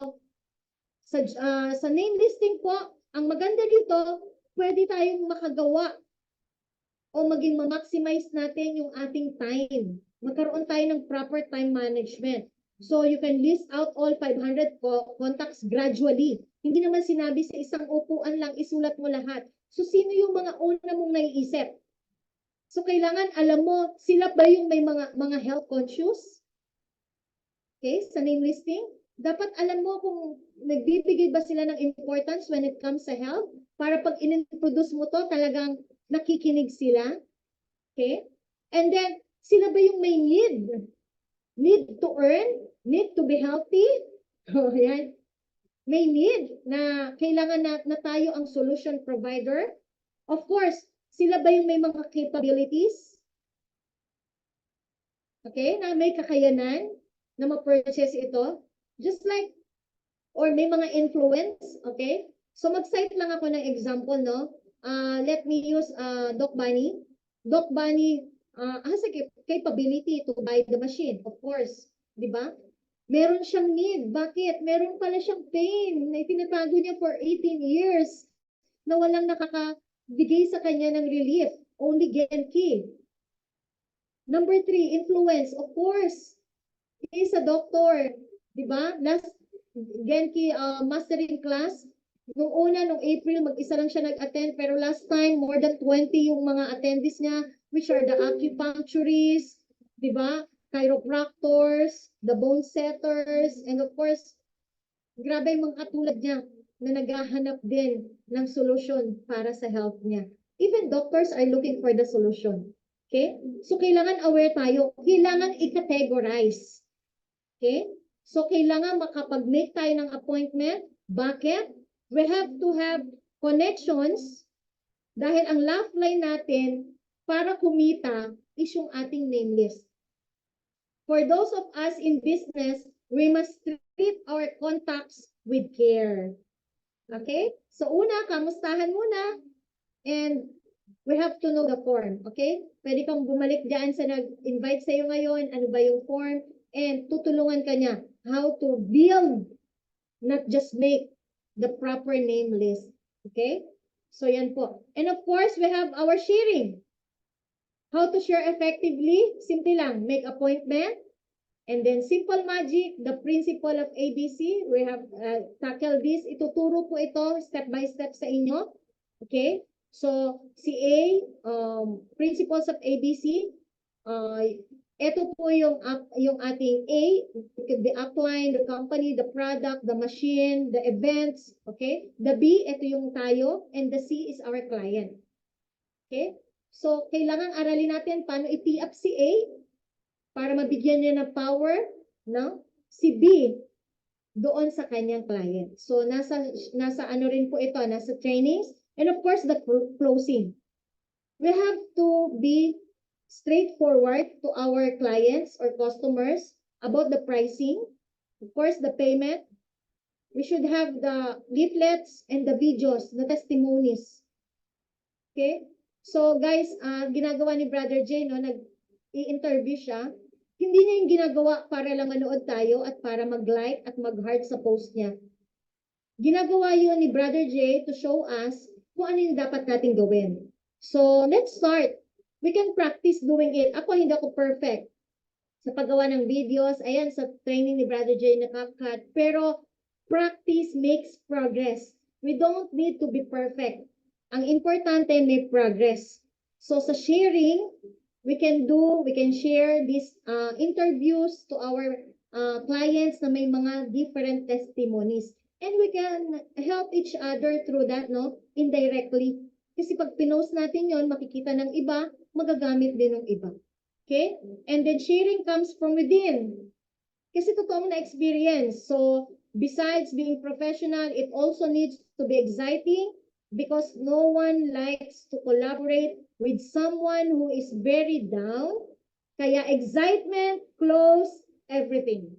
sa name listing po, ang maganda dito, pwede tayong makagawa o maging ma-maximize natin yung ating time. Magkaroon tayo ng proper time management. So, you can list out all 500 contacts gradually. Hindi naman sinabi sa isang upuan lang, isulat mo lahat. So, sino yung mga una mong naiisip? So, kailangan alam mo, sila ba yung may mga health conscious? Okay, sa name listing? Dapat alam mo kung nagbibigay ba sila ng importance when it comes sa health para pag in-introduce mo to, talagang nakikinig sila. Okay? And then, sila ba yung may need? Need to earn? Need to be healthy? Oh, yan. May need na kailangan na tayo ang solution provider. Of course, sila ba yung may mga capabilities? Okay? Na may kakayanan na ma-purchase ito? Just like, or may mga influence, okay? So mag-cite lang ako ng example, no? Let me use Doc Bunny. Doc Bunny has a capability to buy the machine, of course. Di ba? Meron siyang need. Bakit? Meron pala siyang pain na itinatago niya for 18 years na walang nakakabigay sa kanya ng relief. Only Genki. Number 3, influence. Of course, he is a doctor. Diba? Last Genki mastering class, nung una, nung April, mag-isa lang siya nag-attend. Pero last time, more than 20 yung mga attendees niya, which are the acupuncturists, diba? Chiropractors, the bone setters, and of course, grabe yung mga katulad niya na naghahanap din ng solution para sa health niya. Even doctors are looking for the solution. Okay? So, kailangan aware tayo. Kailangan i-categorize. Okay? So, kailangan makapag-make tayo ng appointment. Bakit? We have to have connections dahil ang lifeline natin para kumita is yung ating name list. For those of us in business, we must treat our contacts with care. Okay? So, una, kamustahan muna. And we have to know the form. Okay? Pwede kang bumalik dyan sa nag-invite sa'yo ngayon. Ano ba yung form? And tutulungan ka niya how to build, not just make the proper name list. Okay? So, yan po. And of course, we have our sharing. How to share effectively? Simple lang. Make appointment. And then simple magic, the principle of ABC. We have tackled this. Ituturo po ito step by step sa inyo. Okay? So, si A, principles of ABC. Ito po yung ating A, the upline, the company, the product, the machine, the events. Okay? The B, ito yung tayo. And the C is our client. Okay? So, kailangan aralin natin paano i-tee up si A para mabigyan niya ng power, no? Si B, doon sa kanyang client. So, nasa ano rin po ito, nasa trainings. And of course, the closing. We have to be straightforward to our clients or customers about the pricing. Of course, the payment. We should have the leaflets and the videos, the testimonies. Okay? So, guys, ginagawa ni Brother Jay, no, nag-i-interview siya. Hindi niya yung ginagawa para lang manood tayo at para mag-like at mag-heart sa post niya. Ginagawa yun ni Brother Jay to show us kung ano yung dapat natin gawin. So, let's start. We can practice doing it. Ako, hindi ako perfect sa paggawa ng videos. Ayan, sa training ni Brother Jay na CapCut. Pero, practice makes progress. We don't need to be perfect. Ang importante, may progress. So, sa sharing, we can share these interviews to our clients na may mga different testimonies. And we can help each other through that, no? Indirectly. Kasi pag pinost natin yon, makikita ng iba, magagamit din ng iba. Okay? And then sharing comes from within. Kasi totoong na-experience. So, besides being professional, it also needs to be exciting because no one likes to collaborate with someone who is very down. Kaya excitement, close, everything.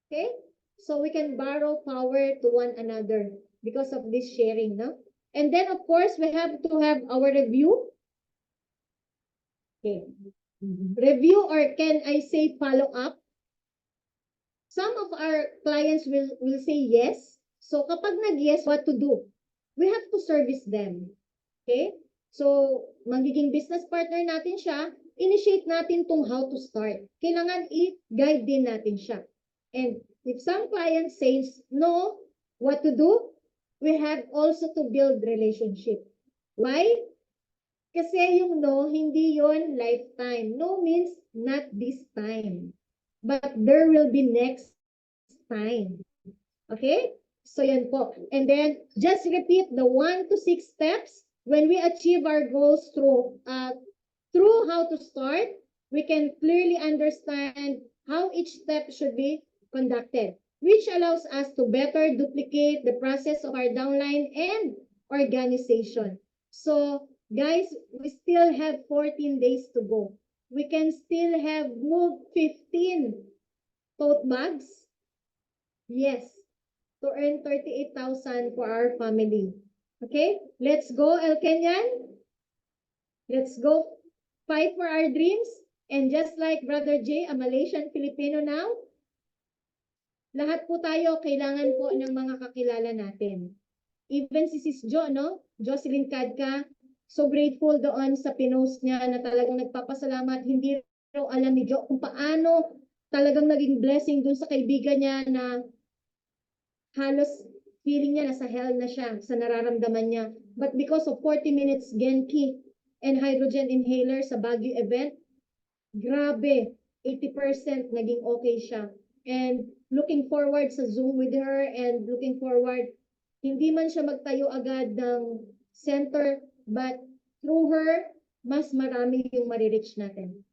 Okay? So we can borrow power to one another because of this sharing, no? And then, of course, we have to have our review. Okay. Review, or can I say follow up? Some of our clients will say yes. So kapag nag-yes, what to do? We have to service them. Okay? So, magiging business partner natin siya, initiate natin tong how to start. Kailangan i-guide din natin siya. And if some client says no, what to do? We have also to build relationship. Why? Kasi yung no, hindi yon lifetime. No means not this time. But there will be next time. Okay? So yan po. And then, just repeat the 1 to 6 steps. When we achieve our goals through how to start, we can clearly understand how each step should be conducted, which allows us to better duplicate the process of our downline and organization. So, guys, we still have 14 days to go. We can still have moved 15 tote bags. Yes, to earn 38,000 for our family. Okay, let's go, El Kenyan. Let's go fight for our dreams. And just like Brother Jay, a Malaysian Filipino now, lahat po tayo kailangan po ng mga kakilala natin. Even si Sis Jo, no? Jocelyn Cadca, so grateful doon sa pinost niya na talagang nagpapasalamat. Hindi raw alam ni Jo kung paano talagang naging blessing dun sa kaibigan niya na halos feeling niya nasa hell na siya sa nararamdaman niya. But because of 40 minutes Genki and hydrogen inhaler sa Baguio event, grabe, 80% naging okay siya. And looking forward sa Zoom with her and looking forward, hindi man siya magtayo agad ng center, but through her, mas marami yung marireach natin.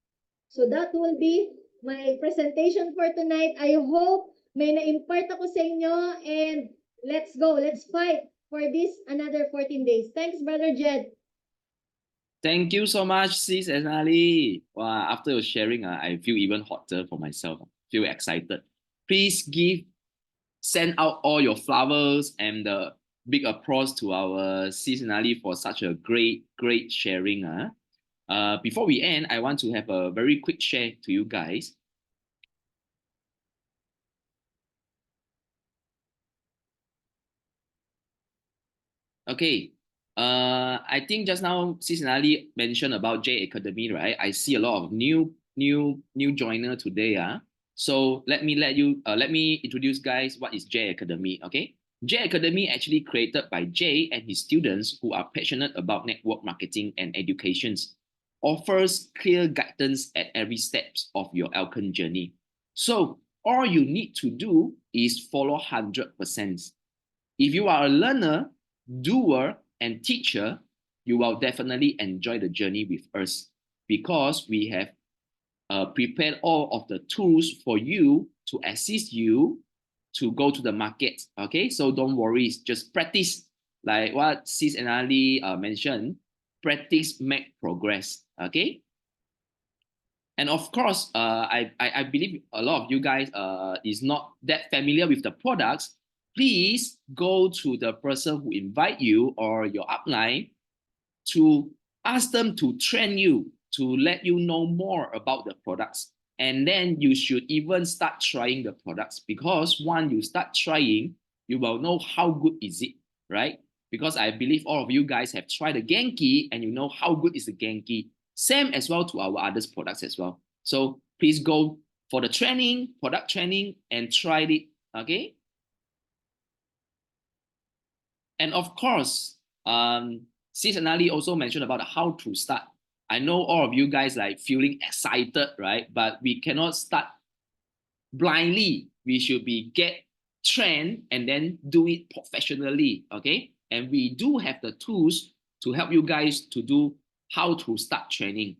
So that will be my presentation for tonight. I hope may na-impart ako sa inyo, and let's go. Let's fight for this another 14 days. Thanks, Brother Jed. Thank you so much, Sis and Ali. Wow, after your sharing, I feel even hotter for myself. Feel excited. Please send out all your flowers and the big applause to our Sis and Ali for such a great sharing. Before we end, I want to have a very quick share to you guys. Okay, I think just now Sis and Ali mentioned about J Academy, right? I see a lot of new joiner today. So let me introduce guys what is J Academy. Okay, J Academy actually created by Jay and his students who are passionate about network marketing and educations. Offers clear guidance at every steps of your Alkan journey. So all you need to do is follow 100%. If you are a learner, doer, and teacher, you will definitely enjoy the journey with us because we have prepared all of the tools for you to assist you to go to the market. Okay, so don't worry, just practice. Like what Sis and Ali mentioned, practice make progress. Okay. And of course, I believe a lot of you guys is not that familiar with the products. Please go to the person who invite you or your upline to ask them to train you, to let you know more about the products. And then you should even start trying the products, because once you start trying, you will know how good is it, right? Because I believe all of you guys have tried the Genki and you know how good is the Genki. Same as well to our others products as well. So please go for the training, product training, and try it, okay? And of course, Sis and Ali also mentioned about how to start. I know all of you guys like feeling excited, right? But we cannot start blindly. We should be get trained and then do it professionally. Okay, and we do have the tools to help you guys to do how to start training,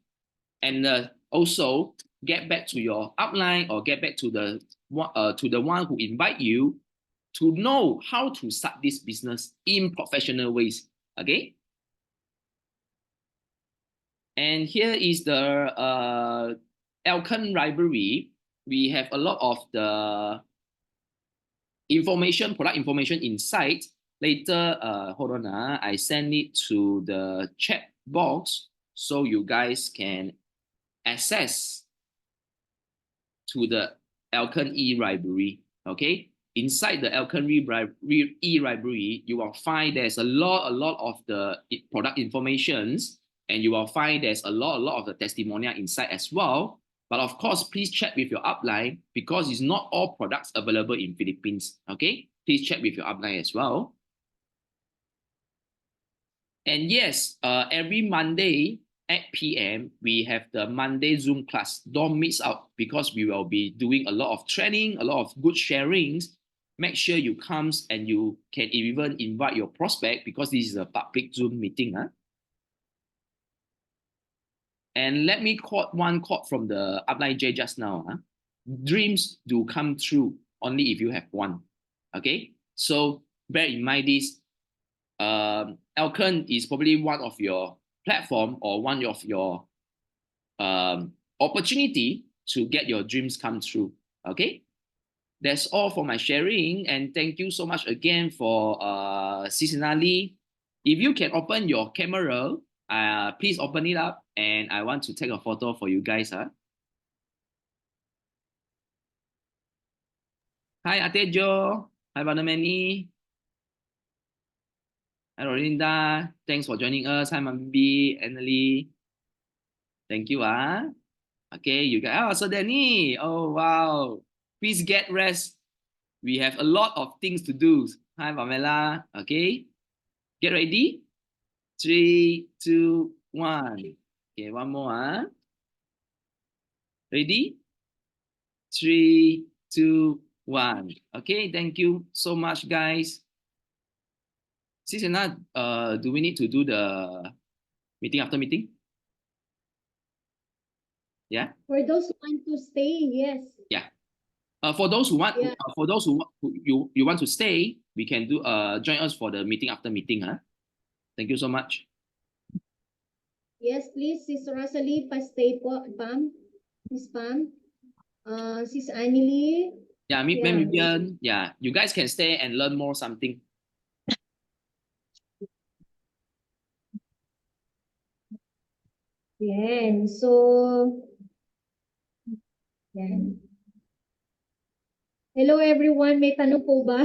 and also get back to your upline or get back to the one who invite you to know how to start this business in professional ways. Okay. And here is the Elkan library. We have a lot of the information, product information inside. Later, hold on, I send it to the chat box so you guys can access to the Elkan e-library. Okay, inside the Elkan e-library, you will find there's a lot of the product informations, and you will find there's a lot of the testimonial inside as well. But of course, please check with your upline because it's not all products available in Philippines. Okay, please check with your upline as well. And yes, every Monday at PM, we have the Monday Zoom class. Don't miss out because we will be doing a lot of training, a lot of good sharings. Make sure you come and you can even invite your prospect because this is a public Zoom meeting. And let me quote one quote from the upline J just now. Dreams do come true only if you have one. Okay, so bear in mind this. Elkan is probably one of your platform or one of your opportunity to get your dreams come true. Okay, that's all for my sharing, and thank you so much again for seasonally. If you can open your camera, please open it up, and I want to take a photo for you guys. Hi Atejo, hi Vanamani. Hi, Rolinda. Thanks for joining us. Hi, Mambi, Annalie. Thank you. Okay, you guys. Oh, so Danny. Oh, wow. Please get rest. We have a lot of things to do. Hi, Pamela. Okay. Get ready. 3, 2, 1. Okay, one more. Ready? 3, 2, 1. Okay, thank you so much, guys. Sisana, do we need to do the meeting after meeting? Yeah. For those who want to stay, yes. Yeah. For those who want, Yeah. for those who you want to stay, we can do join us for the meeting after meeting. Thank you so much. Yes, please, Sis Rosalie, pa-stay po, Pam. Miss Pam. Sis Annelie. Yeah, Yeah. Vivian. Yeah, you guys can stay and learn more something. Yan. So, yan. Hello everyone, may tanong po ba?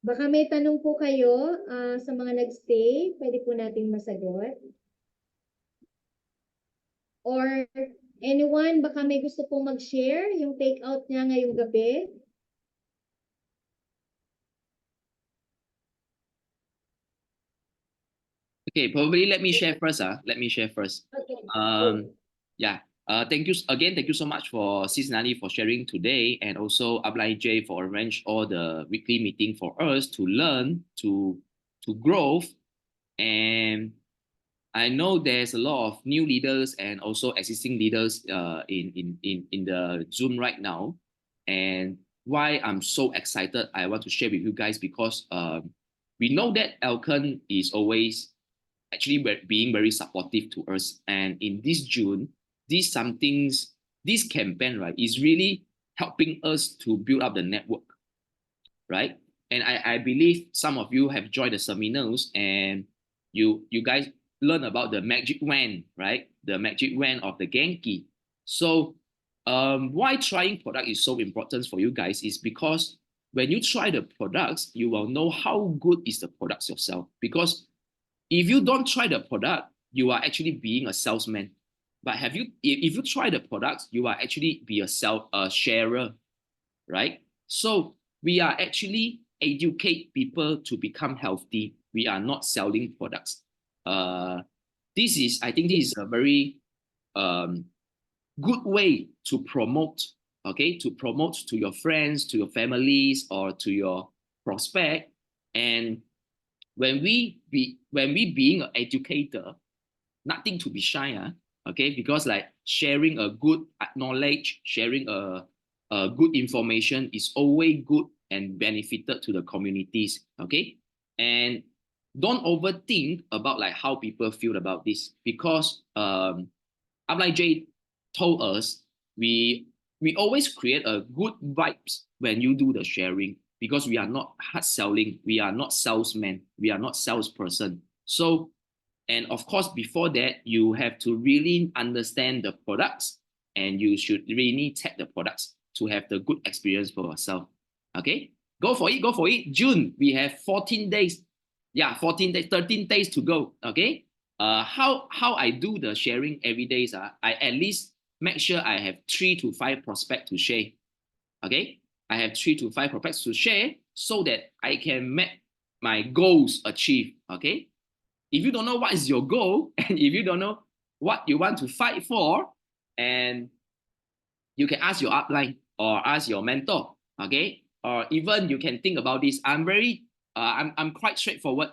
Baka may tanong po kayo sa mga nagstay, pwede po nating masagot. Or anyone, baka may gusto pong mag-share yung take out niya ngayong gabi? Okay, probably let me share first. Let me share first. Okay. Yeah. Thank you again. Thank you so much for Seasonally for sharing today, and also Upline J for arrange all the weekly meeting for us to learn, to grow. And I know there's a lot of new leaders and also existing leaders in the Zoom right now. And why I'm so excited, I want to share with you guys because we know that Elkan is always actually being very supportive to us. And in this June, this campaign, right, is really helping us to build up the network, right? And I believe some of you have joined the seminars and you guys learn about the magic wand, right? The magic wand of the Genki. So why trying product is so important for you guys is because when you try the products, you will know how good is the products yourself. Because if you don't try the product, you are actually being a salesman. But if you try the products, you are actually be a sharer, right? So we are actually educate people to become healthy. We are not selling products. I think this is a very good way to promote, okay, to promote to your friends, to your families, or to your prospect. And when we being an educator, nothing to be shy, okay, because like sharing a good knowledge, sharing a good information is always good and benefited to the communities, okay. And don't overthink about like how people feel about this, because Upline J told us we always create a good vibes when you do the sharing, because we are not hard selling, we are not salesmen, we are not salesperson. So, and of course, before that, you have to really understand the products, and you should really test the products to have the good experience for yourself. Okay, go for it, go for it. June, we have 14 days. Yeah, 14 days, 13 days to go. Okay. How I do the sharing every day? I at least make sure I have 3 to 5 prospects to share. Okay, I have 3 to 5 prospects to share so that I can make my goals achieve. Okay, if you don't know what is your goal and if you don't know what you want to fight for, and you can ask your upline or ask your mentor, okay, or even you can think about this. I'm quite straightforward,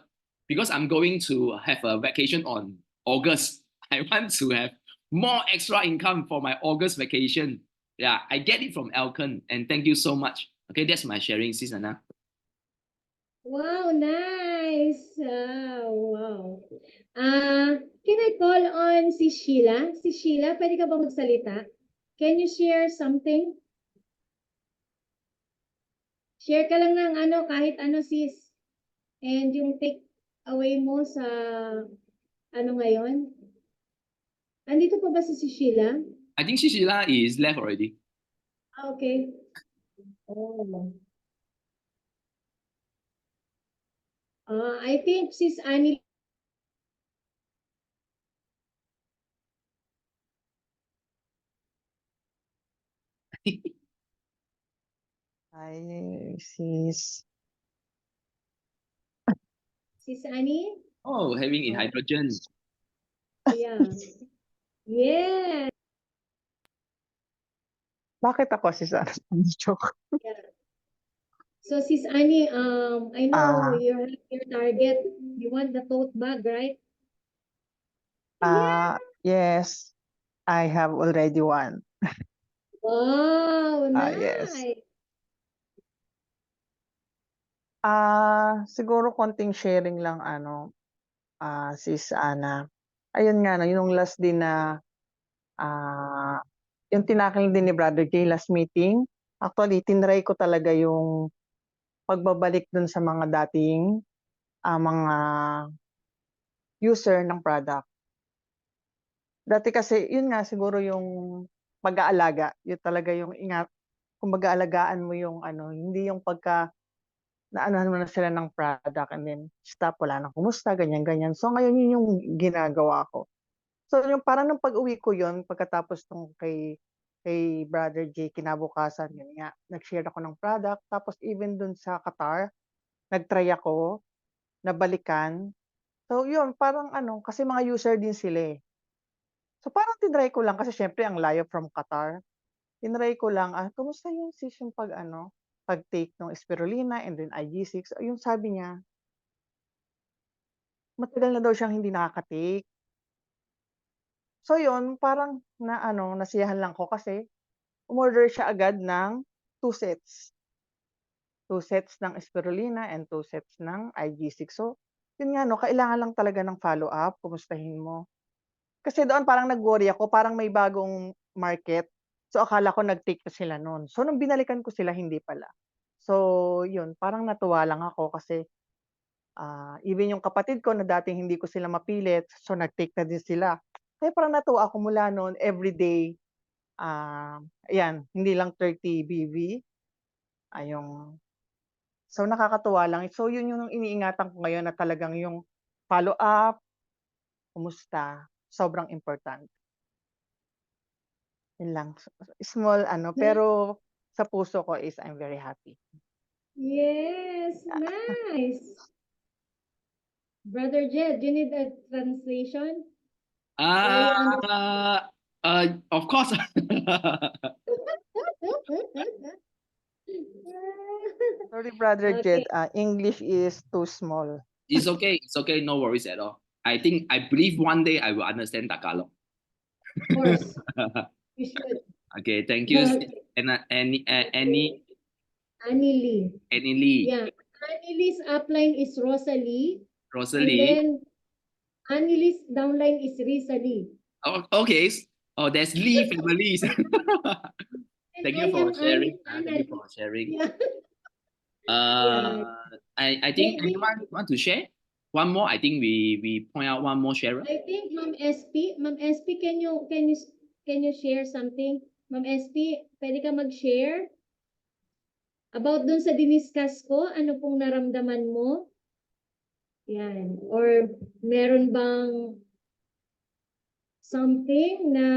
because I'm going to have a vacation on August. I want to have more extra income for my August vacation. Yeah, I get it from Elkin, and thank you so much. Okay, that's my sharing, Sis Anna. Wow, nice. Wow. Can I call on si Sheila? Si Sheila, pwede ka ba magsalita? Can you share something? Share ka lang ng ano, kahit ano sis. And yung take away mo sa ano ngayon? Andito pa ba si Sheila? I think Shishila is left already. Okay. Oh. I think sis Annie. Hi, sis. Sis Annie? Oh, having in hydrogen. Yeah. Yeah. Bakit ako, sis? Joke. Yeah. So sis Annie, I know Ah, your target. You want the tote bag, right? yes, I have already one. Wow, Yes. nice. Siguro konting sharing lang sis Ana. Ayun nga no, yung last din na yung tinaking din ni Brother J last meeting. Actually, tinry ko talaga yung pagbabalik dun sa mga dating mga user ng product. Dati kasi, yun nga siguro yung pag-aalaga, yun talaga yung ingat, kung mag-aalagaan mo yung hindi yung pagka naanohan mo na sila ng product and then stop, wala nang kumusta, ganyan-ganyan. So ngayon yun yung ginagawa ko. So yung parang nung pag-uwi ko yun, pagkatapos nung kay Brother J, kinabukasan, yun nga, nag-share ako ng product. Tapos even dun sa Qatar, nag-try ako, nabalikan. So yun, parang kasi mga user din sila eh. So parang tinry ko lang kasi syempre ang layo from Qatar. Tinry ko lang, kumusta yung sis yung pag-take ng spirulina and then IG6. Yung sabi niya, matagal na daw siyang hindi nakaka-take. So yun, parang nasiyahan lang ko kasi umorder siya agad ng 2 sets. 2 sets ng spirulina and 2 sets ng IG6. So, yun nga kailangan lang talaga ng follow-up, kumustahin mo. Kasi doon parang nag-worry ako, parang may bagong market. So akala ko nag-take na sila noon. So nung binalikan ko sila, hindi pala. So yun, parang natuwa lang ako kasi even yung kapatid ko na dating hindi ko sila mapilit, so nag-take na din sila. Kaya parang natuwa ako mula noon, everyday, ayan, hindi lang 30 BV, yung so nakakatuwa lang. So yun yung iniingatan ko ngayon na talagang yung follow-up, kumusta, sobrang important. Yun lang. Small pero sa puso ko is I'm very happy. Yes, nice. Brother Jed, you need a translation? Or you understand? Of course. Sorry, Brother Okay. Jed, English is too small. It's okay. It's okay. No worries at all. I believe one day I will understand Tagalog. Of course, you should. Okay, thank you. Okay. And any Annie Lee. Lee, Yeah. Annie Lee's upline is Rosalie. And Rosalie. then Annie Lee's downline is Risa Lee. Oh, okay. Oh, there's Lee families. And Thank I you for am sharing. Annie Thank you for sharing. Yeah. Yeah. I think They- anyone want to share one more. I think we point out one more sharer. I think Ma'am SP, can you share something? Ma'am SP, pwede ka mag-share about dun sa diniscuss ko? Ano pong naramdaman mo? Yan. Or meron bang something na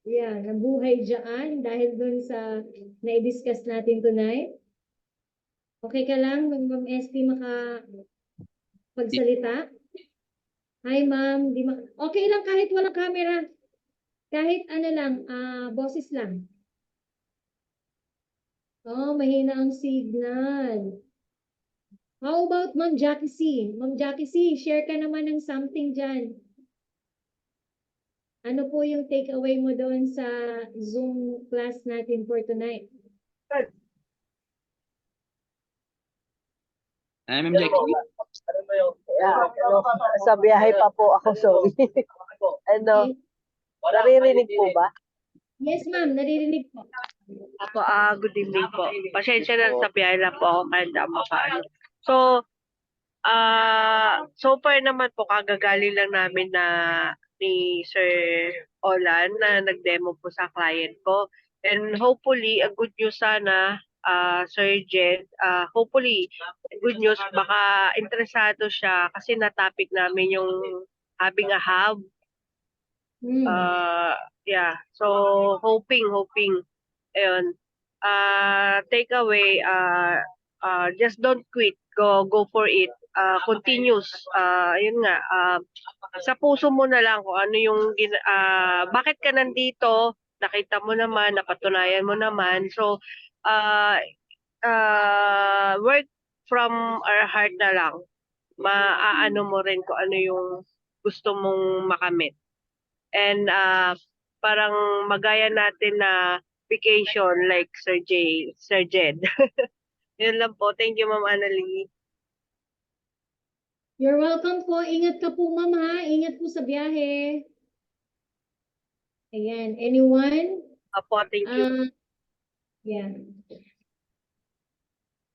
nabuhay dyan dahil dun sa na-discuss natin tonight? Okay ka lang, Ma'am SP, pagsalita? Hi, ma'am. Okay lang kahit walang camera. Kahit ano lang, boses lang. Oh, mahina ang signal. How about Ma'am Jackie C? Ma'am Jackie C, share ka naman ng something dyan. Ano po yung takeaway mo doon sa Zoom class natin for tonight? Ma'am Jackie. Yeah, sa biyahe pa po ako, sorry. Ano, naririnig po ba? Yes, ma'am. Naririnig po. Ako, good evening po. Pasensya na sa biyahe lang po ako kaya hindi ako makaano. So, so far naman po, kagagaling lang namin na ni Sir Olan na nag-demo po sa client ko. And hopefully, a good news sana, Sir Jed, hopefully, good news, baka interesado siya kasi na-topic namin yung having a hub. Hmm. Yeah, so hoping. Ayun. Take away, just don't quit. Go for it. Continuous. Yun nga, sa puso mo na lang kung ano yung, bakit ka nandito, nakita mo naman, napatunayan mo naman. So, work from our heart na lang. Maaano mo rin kung ano yung gusto mong makamit. And parang magaya natin na vacation like Sir Jed. Yun lang po. Thank you, Ma'am Annalie. You're welcome po. Ingat ka po, ma'am, ha? Ingat po sa biyahe. Ayan. Anyone? Apo, thank you. Yeah.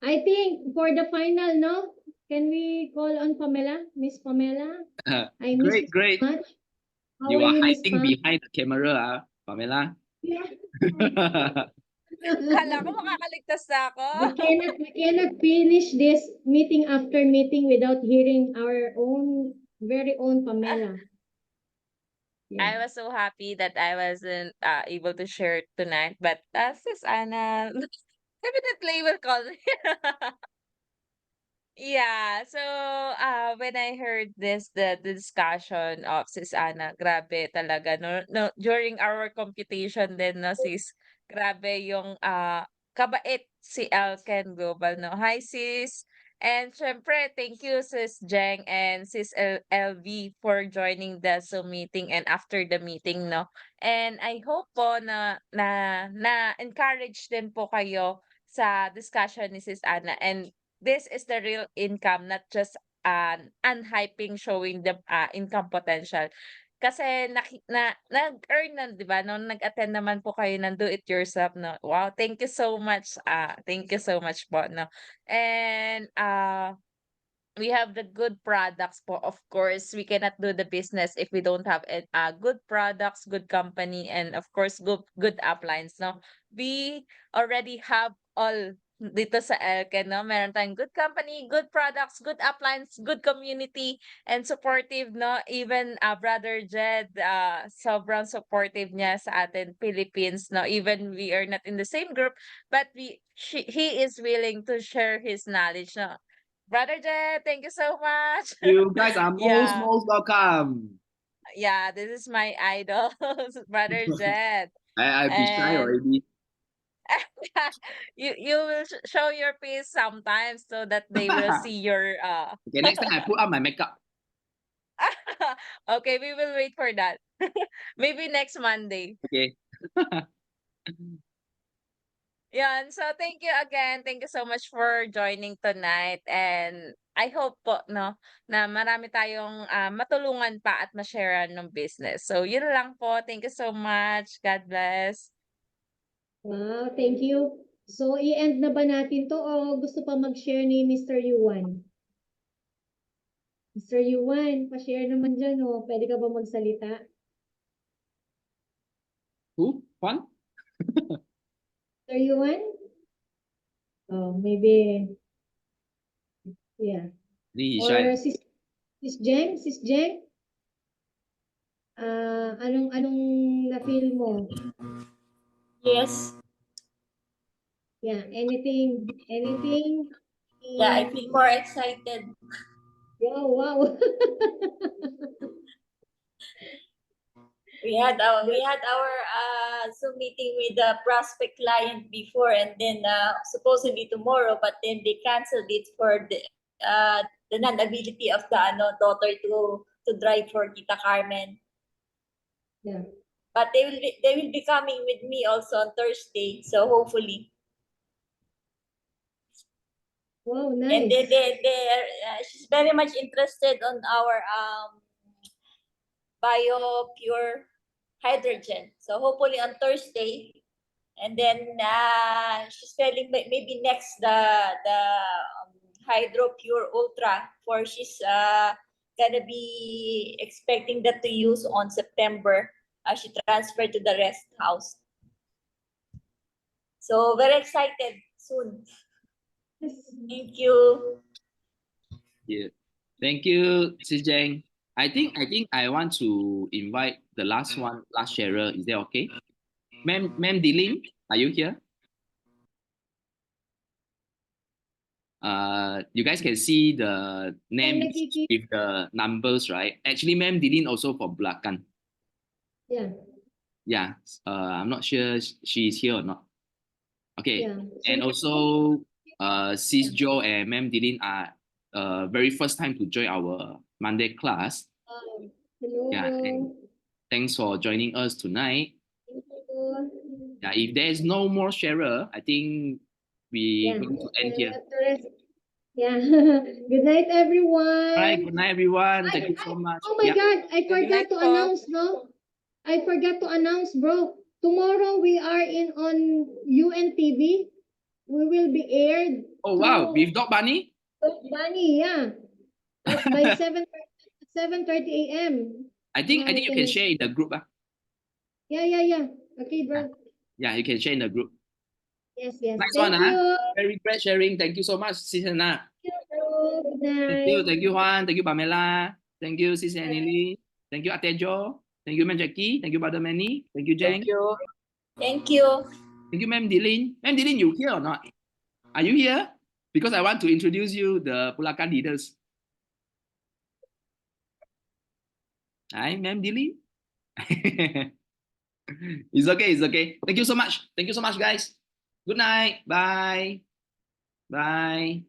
I think for the final, no? Can we call on Pamela? Miss Pamela? I miss you Great. so much. How You are are you, Miss hiding Pam? behind the camera, Pamela. Yeah. Kala ko makakaligtas na ako. We cannot finish this meeting after meeting without hearing our own, very own Pamela. I was so happy that I wasn't able to share it tonight, but Sis Anna definitely will call me. Yeah, so when I heard the discussion of Sis Anna, grabe talaga no during our computation din no sis, grabe yung kabait si Alken Global no. Hi sis. And syempre, thank you Sis Jeng and Sis LV for joining the Zoom meeting and after the meeting no. And I hope po na encourage din po kayo sa discussion ni Sis Anna, and this is the real income, not just unhyping, showing the income potential. Kasi nag-earn na, di ba? Nung nag-attend naman po kayo ng do it yourself, no? Wow, thank you so much. Thank you so much po, no? And we have the good products po. Of course, we cannot do the business if we don't have good products, good company, and of course, good uplines, no? We already have all dito sa Elken, no? Meron tayong good company, good products, good uplines, good community, and supportive, no? Even Brother Jed, sobrang supportive niya sa atin Philippines, no? Even we are not in the same group, but he is willing to share his knowledge, no? Brother Jed, thank you so much. You guys are Yeah. most welcome. yeah, this is my idol, Brother Jet. I'll be shy And already. you will show your face sometimes so that they will see your Okay, next time I put up my makeup. okay, we will wait for that. Maybe next Monday. Okay. Yan. So thank you again. Thank you so much for joining tonight, and I hope po no na marami tayong matulungan pa at ma-sharean ng business. So yun lang po. Thank you so much. God bless. Wow, thank you. So, i-end na ba natin to o gusto pa mag-share ni Mr. Yuan? Mr. Yuan, pa-share naman dyan o. Pwede ka ba magsalita? Who? Juan? Mr. Yuan? Oh, maybe, yeah. He's shy. Or Sis Jeng? Sis Jeng? Anong na-feel mo? Yes. Yeah, anything? Yeah, I feel more excited. Wow, wow. We had our Zoom meeting with the prospect client before, and then supposedly tomorrow, but then they canceled it for the non-ability of the daughter to drive for Tita Carmen. Yeah. But they will be coming with me also on Thursday, so hopefully. Wow, And nice. she's very much interested on our BioPure hydrogen. So hopefully on Thursday, and then she's telling maybe next the HydroPure Ultra, for she's gonna be expecting that to use on September as she transferred to the rest house. So very excited soon. Thank you. Yeah. Thank you, Sis Jeng. I think I want to invite the last sharer. Is that okay? Ma'am Dilin, are you here? You guys can see the names with the numbers, right? Actually, Ma'am Dilin also for Bulacan. Yeah. Yeah. I'm not sure she's here or not. Okay. Yeah. And also, Sis Jo and Ma'am Dilin are very first time to join our Monday class. Hello. Yeah, and thanks for joining us tonight. Thank you. Yeah, if there is no more sharer, I think we going to end here. Yeah. Good night, everyone. All right, good night, everyone. Thank you so much. Oh my Yeah. God, I Good forgot night to po. announce, no? I forgot to announce, bro. Tomorrow we are on UNTV. We will be aired. Oh wow, with Dog Bunny? Bunny, yeah. By 7:30 a.m. I think you can share in the group. Yeah. Okay, bro. Yeah, you can share in the group. Yes. Nice Thank one, you. Very great sharing. Thank you so much, Sis Hannah. Thank you, bro. Good night. Thank you, Juan. Thank you, Pamela. Thank you, Sis Anneli. Thank you, Atejo. Thank you, Ma'am Jackie. Thank you, Brother Manny. Thank you, Jeng. Thank you. Thank you, Ma'am Dilin. Ma'am Dilin, you here or not? Are you here? Because I want to introduce you the Bulacan leaders. Hi, Ma'am Dilin. It's okay. Thank you so much. Thank you so much, guys. Good night. Bye. Bye.